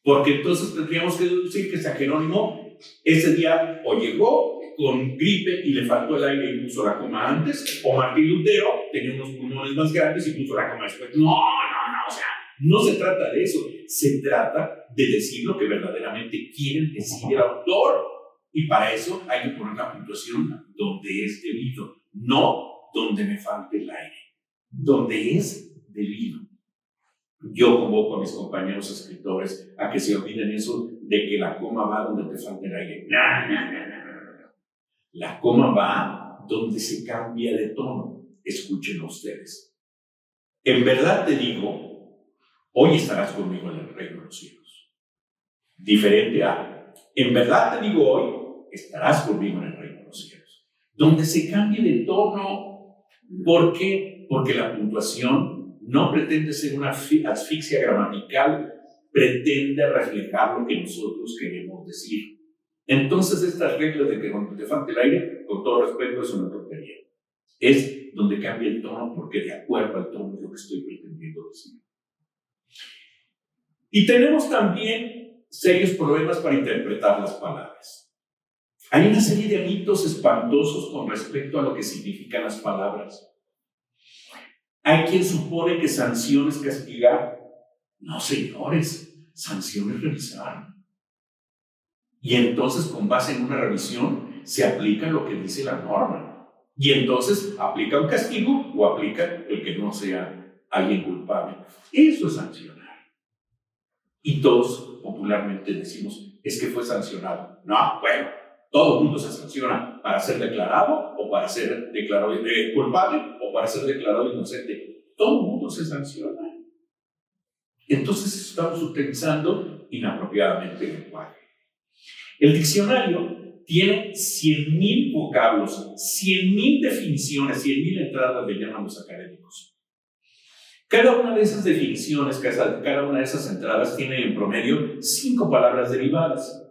Porque entonces tendríamos que deducir que San Jerónimo ese día o llegó con gripe y le faltó el aire y puso la coma antes, o Martín Lutero tenía unos pulmones más grandes y puso la coma después. No, o sea, no se trata de eso, se trata de decir lo que verdaderamente quiere decir el autor. Y para eso hay que poner la puntuación donde es debido, no donde me falte el aire, donde es debido. Yo convoco a mis compañeros escritores a que se olviden eso de que la coma va donde te falte el aire. No. La coma va donde se cambia de tono. Escuchen ustedes. En verdad te digo, hoy estarás conmigo en el reino de los cielos. Diferente a: en verdad te digo, hoy estarás conmigo en el reino de los cielos. Donde se cambie de tono. ¿Por qué? Porque la puntuación no pretende ser una asfixia gramatical, pretende reflejar lo que nosotros queremos decir. Entonces, estas reglas de que cuando te falte el aire, con todo respeto, es una tontería. Es donde cambia el tono, porque de acuerdo al tono es lo que estoy pretendiendo decir. Y tenemos también serios problemas para interpretar las palabras. Hay una serie de mitos espantosos con respecto a lo que significan las palabras. Hay quien supone que sanción es castigar. No, señores, sanción es revisar. Y entonces, con base en una revisión, se aplica lo que dice la norma. Y entonces, aplica un castigo o aplica el que no sea alguien culpable. Eso es sancionar. Y todos popularmente decimos: es que fue sancionado. No, bueno, todo el mundo se sanciona para ser declarado o para ser declarado culpable o para ser declarado inocente. Todo el mundo se sanciona. Entonces estamos utilizando inapropiadamente el lenguaje. El diccionario tiene 100,000 vocablos, 100,000 definiciones, 100,000 entradas, le llaman los académicos. Cada una de esas definiciones, cada una de esas entradas tiene en promedio 5 palabras derivadas.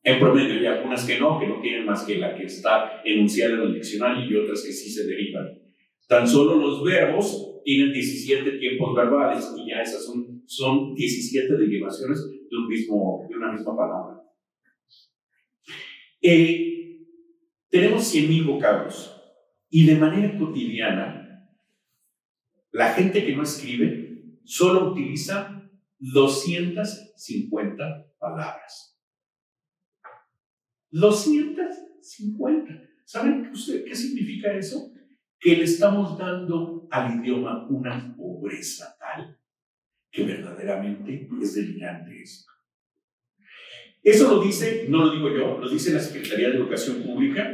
En promedio hay algunas que no tienen más que la que está enunciada en el diccionario y otras que sí se derivan. Tan solo los verbos tienen 17 tiempos verbales y ya esas son 17 derivaciones de una misma palabra. Tenemos 100,000 vocablos y de manera cotidiana la gente que no escribe solo utiliza 250 palabras. 250. ¿Saben qué significa eso? Que le estamos dando al idioma una pobreza tal que verdaderamente es delirante esto. Eso lo dice, no lo digo yo, lo dice la Secretaría de Educación Pública.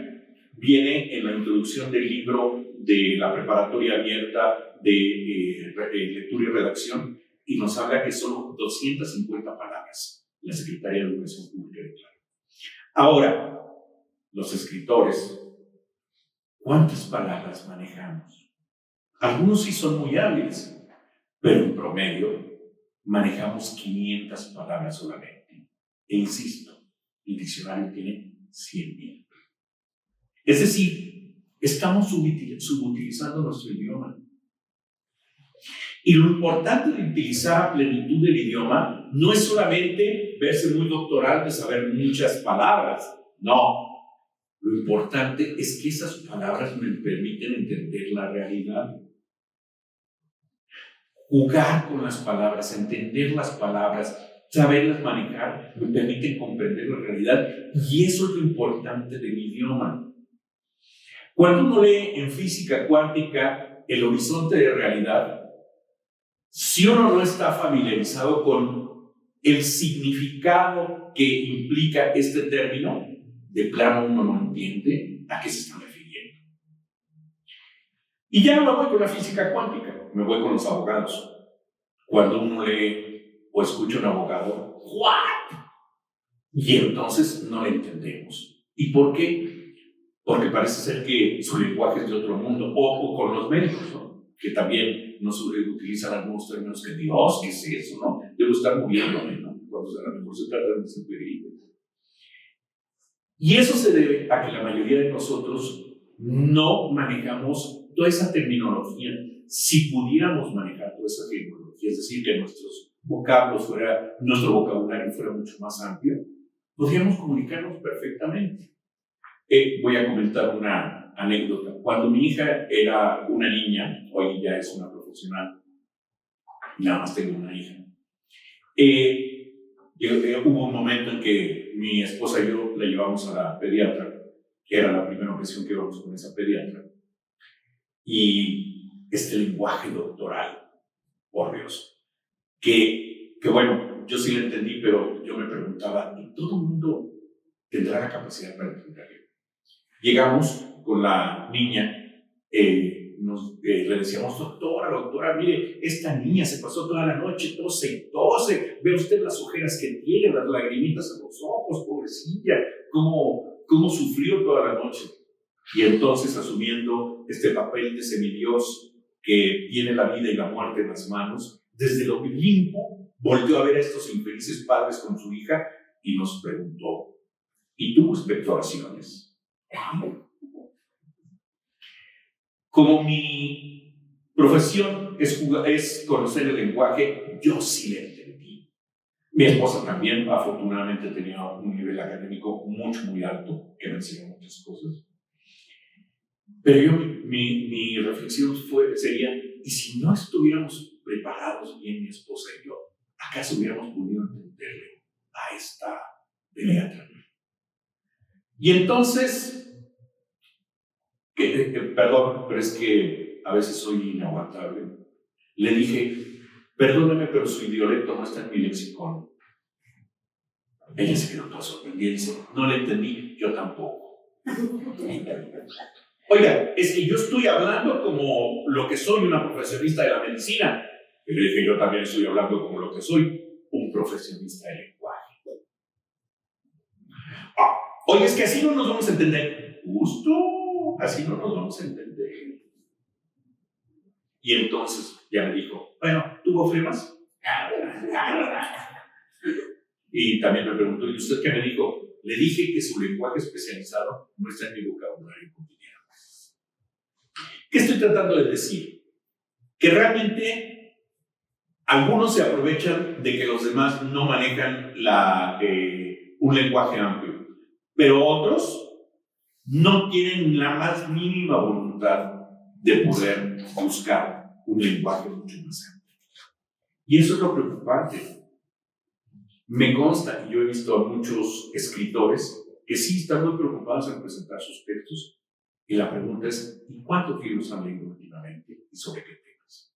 Viene en la introducción del libro de la preparatoria abierta de lectura y redacción y nos habla que son 250 palabras. La Secretaría de Educación Pública declara. Ahora, los escritores, ¿cuántas palabras manejamos? Algunos sí son muy hábiles, pero en promedio manejamos 500 palabras solamente. E insisto, el diccionario tiene 100,000. Es decir, estamos subutilizando nuestro idioma. Y lo importante de utilizar a plenitud del idioma no es solamente verse muy doctoral de saber muchas palabras. No. Lo importante es que esas palabras me permiten entender la realidad. Jugar con las palabras, entender las palabras, saberlas manejar, me permiten comprender la realidad. Y eso es lo importante del idioma. Cuando uno lee en física cuántica el horizonte de realidad, si uno no está familiarizado con el significado que implica este término, de plano uno no entiende a qué se está refiriendo. Y ya no me voy con la física cuántica, me voy con los abogados. Cuando uno lee o escucha a un abogado, ¿what? Y entonces no le entendemos. ¿Y por qué? Porque parece ser que su lenguaje es de otro mundo. O con los médicos, ¿no? Que también no utilizan algunos términos que Dios, ¿qué es eso? ¿No? Debo estar muriéndome, ¿no? Cuando a lo mejor se trata de desempeñar. Y eso se debe a que la mayoría de nosotros no manejamos toda esa terminología. Si pudiéramos manejar toda esa terminología, es decir, que nuestro vocabulario fuera mucho más amplio, podríamos comunicarnos perfectamente. Voy a comentar una anécdota. Cuando mi hija era una niña, hoy ya es una profesional, nada más tengo una hija, hubo un momento en que mi esposa y yo la llevamos a la pediatra, que era la primera ocasión que íbamos con esa pediatra, y este lenguaje doctoral, por Dios, que bueno, yo sí lo entendí, pero yo me preguntaba, ¿y todo el mundo tendrá la capacidad para entenderlo? Llegamos con la niña, le decíamos, doctora, mire, esta niña se pasó toda la noche tose, ve usted las ojeras que tiene, las lagrimitas en los ojos, pobrecilla, cómo sufrió toda la noche. Y entonces, asumiendo este papel de semidios que tiene la vida y la muerte en las manos, desde el Olimpo volvió a ver a estos infelices padres con su hija y nos preguntó, ¿y tuvo expectoraciones? Como mi profesión es conocer el lenguaje, yo sí le entendí. Mi esposa también, afortunadamente, tenía un nivel académico muy alto, que me enseñó muchas cosas. Pero mi reflexión sería, ¿y si no estuviéramos preparados bien, mi esposa y yo, acaso hubiéramos podido entenderle a esta pediatra? Y entonces, perdón, pero es que a veces soy inaguantable. Le dije, perdóneme, pero su idiolecto no está en mi lexicón. Ella se quedó toda sorprendida y dice, no le entendí, yo tampoco. Oiga, es que yo estoy hablando como lo que soy, una profesionista de la medicina. Y le dije, yo también estoy hablando como lo que soy, un profesionista del lenguaje. Oye, es que así no nos vamos a entender. Justo, así no nos vamos a entender. Y entonces ya me dijo, bueno, ¿tuvo flemas? Y también me preguntó, ¿y usted qué me dijo? Le dije que su lenguaje especializado no está en mi vocabulario cotidiano. ¿Qué estoy tratando de decir? Que realmente algunos se aprovechan de que los demás no manejan un lenguaje amplio, pero otros no tienen la más mínima voluntad de poder buscar un lenguaje mucho más amplio. Y eso es lo preocupante. Me consta, y yo he visto a muchos escritores que sí están muy preocupados en presentar sus textos, y la pregunta es, ¿y cuántos libros han leído últimamente y sobre qué temas?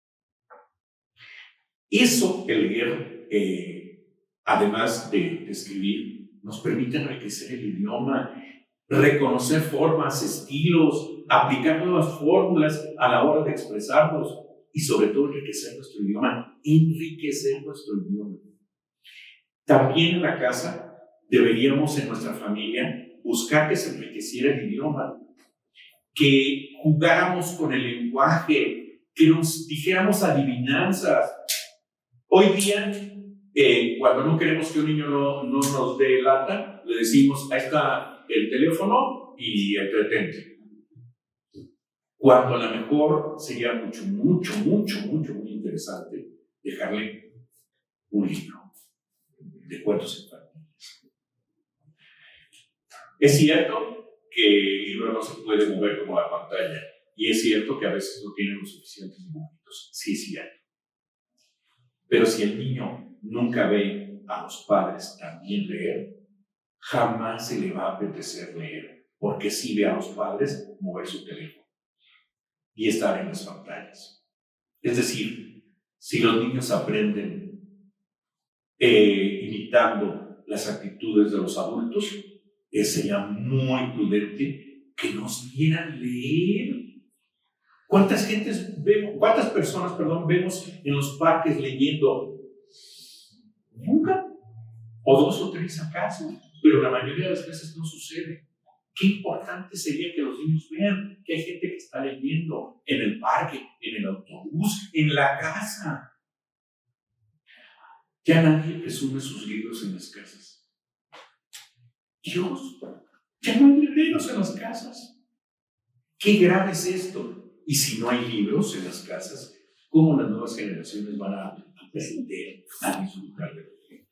Eso, el leer, además de escribir, nos permite enriquecer el idioma, reconocer formas, estilos, aplicar nuevas fórmulas a la hora de expresarnos y sobre todo enriquecer nuestro idioma. También en la casa deberíamos en nuestra familia buscar que se enriqueciera el idioma, que jugáramos con el lenguaje, que nos dijéramos adivinanzas. Hoy día, cuando no queremos que un niño no nos dé lata, le decimos, ahí está el teléfono y entretente. Cuando a lo mejor sería muy interesante dejarle un libro de cuentos infantiles. Es cierto que el libro no se puede mover como la pantalla, y es cierto que a veces no tiene los suficientes dibujitos, sí es cierto. Pero si el niño nunca ve a los padres también leer, jamás se le va a apetecer leer, porque sí ve a los padres mover su teléfono y estar en las pantallas. Es decir, si los niños aprenden imitando las actitudes de los adultos, sería muy prudente que nos vieran leer. ¿Cuántas personas vemos en los parques leyendo? Nunca. O 2 o 3 acaso, pero la mayoría de las veces no sucede. Qué importante sería que los niños vean que hay gente que está leyendo en el parque, en el autobús, en la casa. Ya nadie presume sus libros en las casas. Dios, ya no hay libros en las casas. Qué grave es esto. Y si no hay libros en las casas, ¿cómo las nuevas generaciones van a aprender a disfrutar de los libros?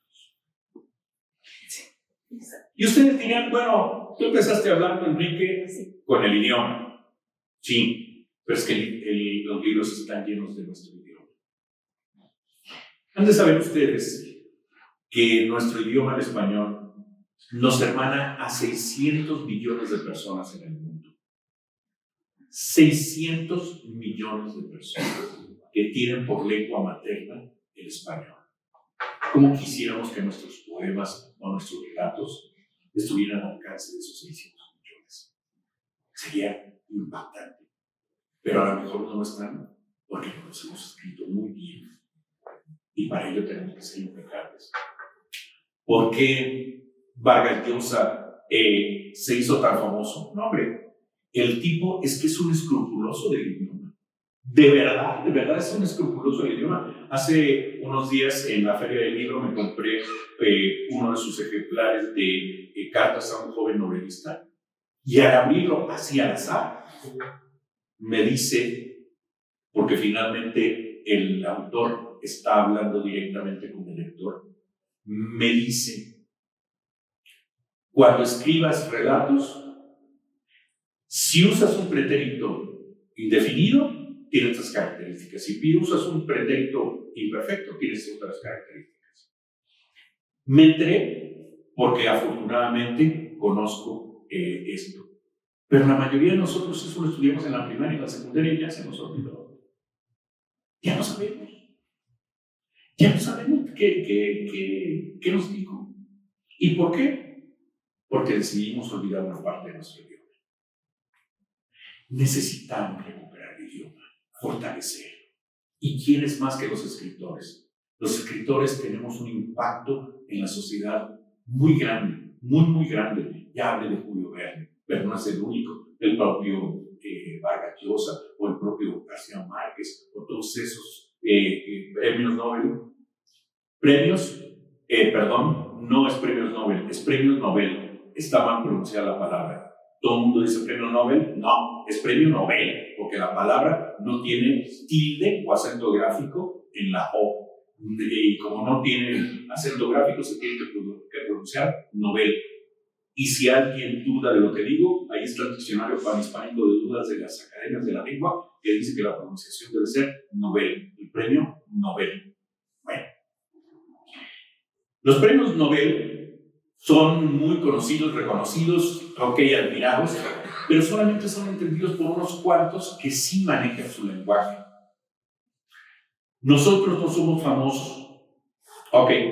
Y ustedes dirán, bueno, tú empezaste hablando, Enrique, con el idioma. Sí, pero es que los libros están llenos de nuestro idioma. Han de saber ustedes que nuestro idioma, el español, nos hermana a 600 millones de personas en el mundo. 600 millones de personas que tienen por lengua materna el español. ¿Cómo quisiéramos que nuestros poemas o nuestros relatos estuvieran al alcance de esos 600 millones? Sería impactante. Pero a lo mejor no están porque no los hemos escrito muy bien. Y para ello tenemos que ser impecables. ¿Por qué Vargas Llosa se hizo tan famoso? No, hombre. El tipo es que es un escrupuloso del idioma. De verdad es un escrupuloso del idioma. Hace unos días en la Feria del Libro me compré uno de sus ejemplares de Cartas a un joven novelista, y al abrirlo así al azar, me dice, porque finalmente el autor está hablando directamente con el lector, me dice, cuando escribas relatos, si usas un pretérito indefinido, tiene otras características. Si usas un pretérito imperfecto, tienes otras características. Me enteré porque afortunadamente conozco esto. Pero la mayoría de nosotros eso lo estudiamos en la primaria y en la secundaria y ya se nos olvidó. Ya no sabemos. Ya no sabemos qué nos dijo. ¿Y por qué? Porque decidimos olvidar una parte de nuestro idioma. Necesitamos recuperar el idioma, fortalecer. ¿Y quién es más que los escritores? Los escritores tenemos un impacto en la sociedad muy grande, muy grande. Ya hablé de Julio Verne, pero no es el único. El propio Vargas Llosa, o el propio García Márquez, o todos esos premios Nobel. No es premios Nobel, es premios Nobel. Está mal pronunciada la palabra. Todo el mundo dice premio Nobel, no, es premio Nobel, porque la palabra no tiene tilde o acento gráfico en la O. Y como no tiene acento gráfico, se tiene que pronunciar Nobel. Y si alguien duda de lo que digo, ahí está el diccionario panhispánico de dudas de las academias de la lengua, que dice que la pronunciación debe ser Nobel, el premio Nobel. Bueno, los premios Nobel son muy conocidos, reconocidos, admirados, pero solamente son entendidos por unos cuantos que sí manejan su lenguaje. Nosotros no somos famosos.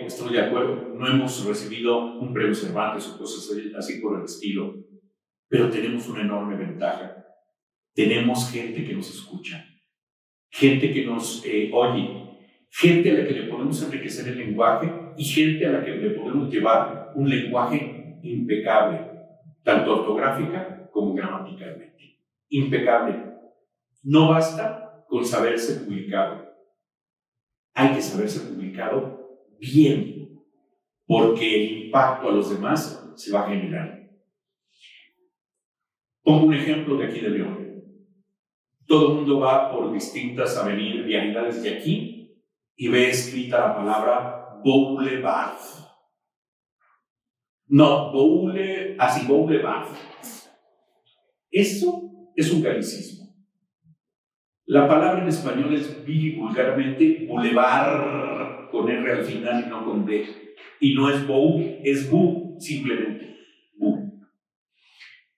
Estoy de acuerdo, no hemos recibido un premio Cervantes o cosas así por el estilo, pero tenemos una enorme ventaja. Tenemos gente que nos escucha, gente que nos oye, gente a la que le podemos enriquecer el lenguaje y gente a la que le podemos llevar un lenguaje impecable, tanto ortográfica como gramaticalmente. Impecable. No basta con saberse publicado. Hay que saberse publicado bien, porque el impacto a los demás se va a generar. Pongo un ejemplo de aquí de León. Todo el mundo va por distintas avenidas, vialidades de aquí y ve escrita la palabra Boulevard. No, Boulevard. Eso es un galicismo. La palabra en español es vulgarmente boulevard, con R al final y no con D. Y no es bou, es bu, simplemente bu.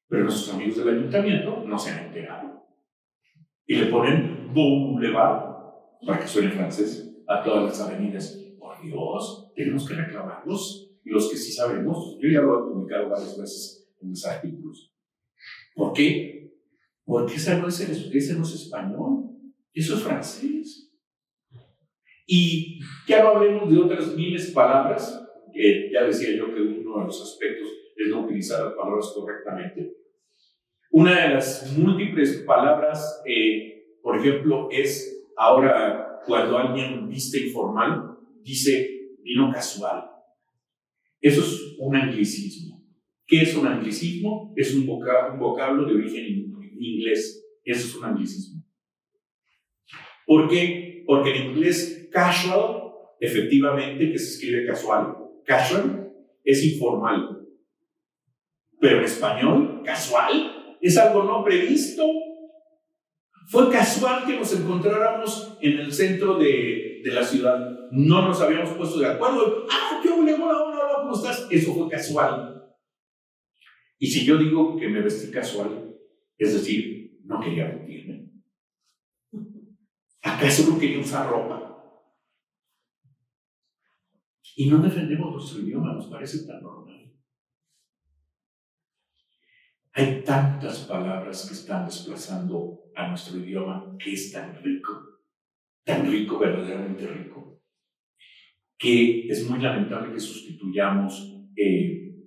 Pero nuestros amigos del ayuntamiento no se han enterado. Y le ponen boulevard, para que suene francés, a todas las avenidas. Por Dios, tenemos que reclamarlos. Y los que sí sabemos, yo ya lo he publicado varias veces en mis artículos. ¿Por qué? Porque ese no es español, eso es francés. Y ya no hablemos de otras miles de palabras, que ya decía yo que uno de los aspectos es no utilizar las palabras correctamente. Una de las múltiples palabras, por ejemplo, es ahora cuando alguien viste informal, dice vino casual. Eso es un anglicismo. ¿Qué es un anglicismo? Es un vocablo de origen inglés. Eso es un anglicismo. ¿Por qué? Porque en inglés casual, efectivamente, que se escribe casual, es informal. Pero en español, casual, es algo no previsto. Fue casual que nos encontráramos en el centro de la ciudad. No nos habíamos puesto de acuerdo. ¿Qué hola, ¿cómo estás? Eso fue casual. Y si yo digo que me vestí casual, es decir, no quería mentirme. ¿Acaso no quería usar ropa? Y no defendemos nuestro idioma, nos parece tan normal. Hay tantas palabras que están desplazando a nuestro idioma que es tan rico, verdaderamente rico, que es muy lamentable que sustituyamos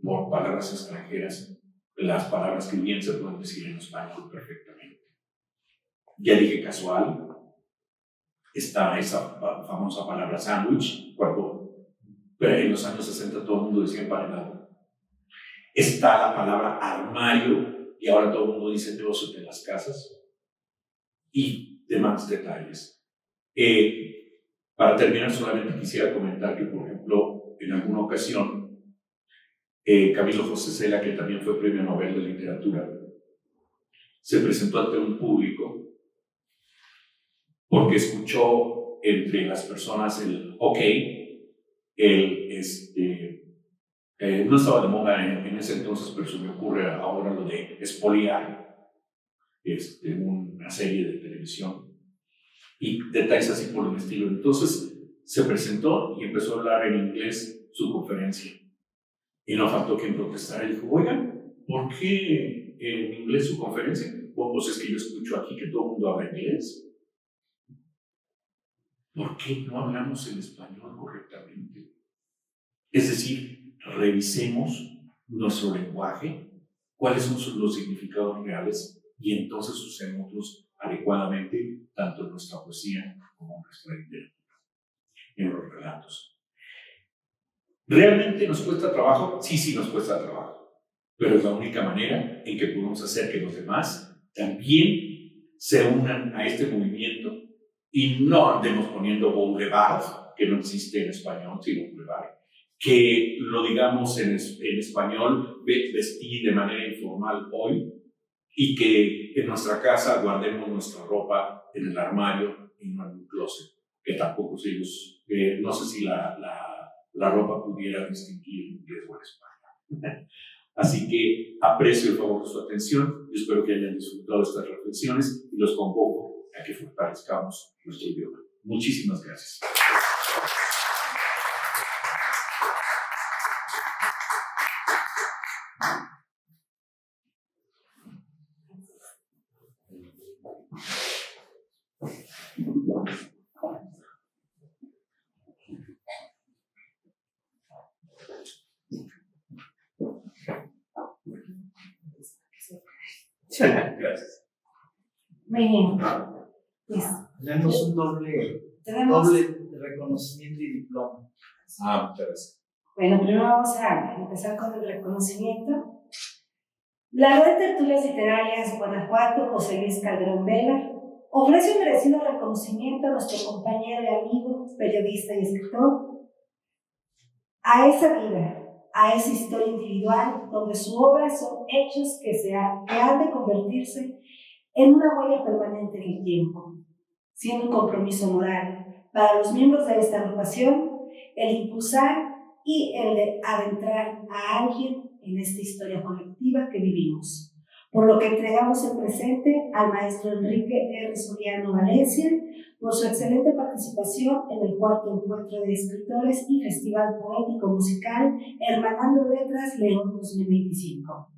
por palabras extranjeras las palabras que bien se pueden decir en español perfectamente. Ya dije casual, está esa famosa palabra sándwich, pero en los años 60 todo el mundo decía emparedado. Está la palabra armario, y ahora todo el mundo dice negocio de las casas, y demás detalles. Para terminar, solamente quisiera comentar que, por ejemplo, en alguna ocasión, Camilo José Cela, que también fue premio Nobel de Literatura, se presentó ante un público porque escuchó entre las personas el ok, no estaba de moda en ese entonces, pero se me ocurre ahora lo de expoliar una serie de televisión y detalles así por el estilo. Entonces se presentó y empezó a hablar en inglés su conferencia. Y no faltó quien protestara y dijo, oigan, ¿por qué en inglés su conferencia? Pues es que yo escucho aquí que todo el mundo habla inglés. ¿Por qué no hablamos el español correctamente? Es decir, revisemos nuestro lenguaje, cuáles son los significados reales y entonces usémoslos adecuadamente, tanto en nuestra poesía como en nuestra literatura, en los relatos. ¿Realmente nos cuesta trabajo? Sí, nos cuesta trabajo. Pero es la única manera en que podemos hacer que los demás también se unan a este movimiento y no andemos poniendo boulevard, que no existe en español, sino boulevard, que lo digamos en español, vestir de manera informal hoy, y que en nuestra casa guardemos nuestra ropa en el armario y no en un closet, que tampoco no sé si la ropa pudiera distinguir en inglés o en español. Así que aprecio el favor de su atención y espero que hayan disfrutado de estas reflexiones y los convoco a que fortalezcamos nuestro idioma. Muchísimas gracias. Gracias. Muy bien. Pues Tenemos un doble reconocimiento y diploma. Muchas gracias. Bueno, primero vamos a empezar con el reconocimiento. La Red de Tertulias Literarias Guanajuato, José Luis Calderón Vela, ofrece un merecido reconocimiento a nuestro compañero y amigo, periodista y escritor, a esa vida, a esa historia individual, donde su obra son hechos que han de convertirse en una huella permanente en el tiempo, siendo un compromiso moral para los miembros de esta agrupación el impulsar y el de adentrar a alguien en esta historia colectiva que vivimos. Por lo que entregamos el presente al maestro Enrique R. Soriano Valencia por su excelente participación en el 4º Encuentro de Escritores y Festival Poético Musical Hermanando Letras León 2025.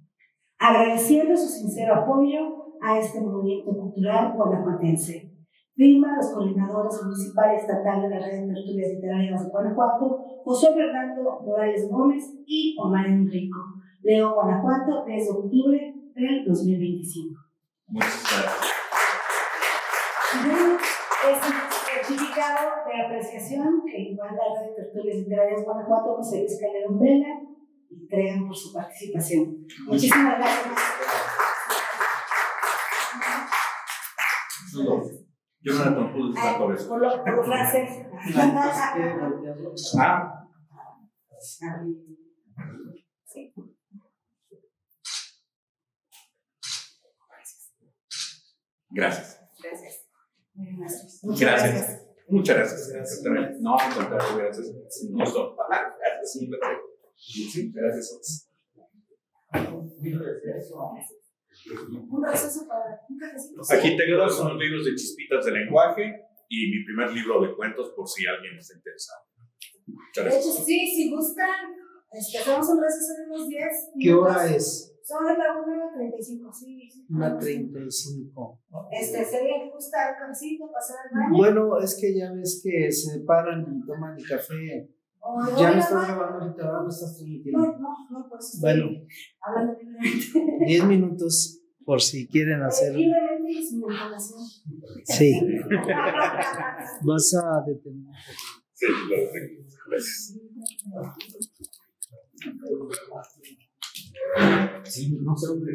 Agradeciendo su sincero apoyo a este movimiento cultural guanajuatense. Firma los coordinadores municipal y estatal de la Red de Tertulias Literarias de Guanajuato, José Fernando Morales Gómez y Omar Enrico. León, Guanajuato, 3 de octubre del 2025. Muchas gracias. Este certificado de apreciación que igual la Red de Tertulias Literarias Guanajuato, José Luis Calderón Vela, entregan por su participación. Muchísimas gracias. Jonathan, puedo estar por eso. Por lo francés. Sí. Gracias. Gracias. Gracias. Muchas gracias. No, al contrario, gracias. No son palabras. Sí, gracias. Un receso para un cafecito. Aquí tengo unos libros de chispitas de lenguaje y mi primer libro de cuentos por si alguien está interesado. Muchas De gracias. hecho, sí, si gustan, hacemos un receso de unos 10 minutos. ¿Qué hora es? Son las 1:35, sí. 1:35. Sería que gusta un cafecito, pasar al baño. Bueno, es que ya ves que se paran y toman el café. O Ya ir me al estás baño. grabando ahorita, ahora me estás transmitiendo. No, por eso estoy Bueno, hablando libremente. 10 minutos por si quieren hacer. Libremente y sin información. Sí. Vas a detener. Sí, lo tengo. Gracias. Sí, no sé dónde.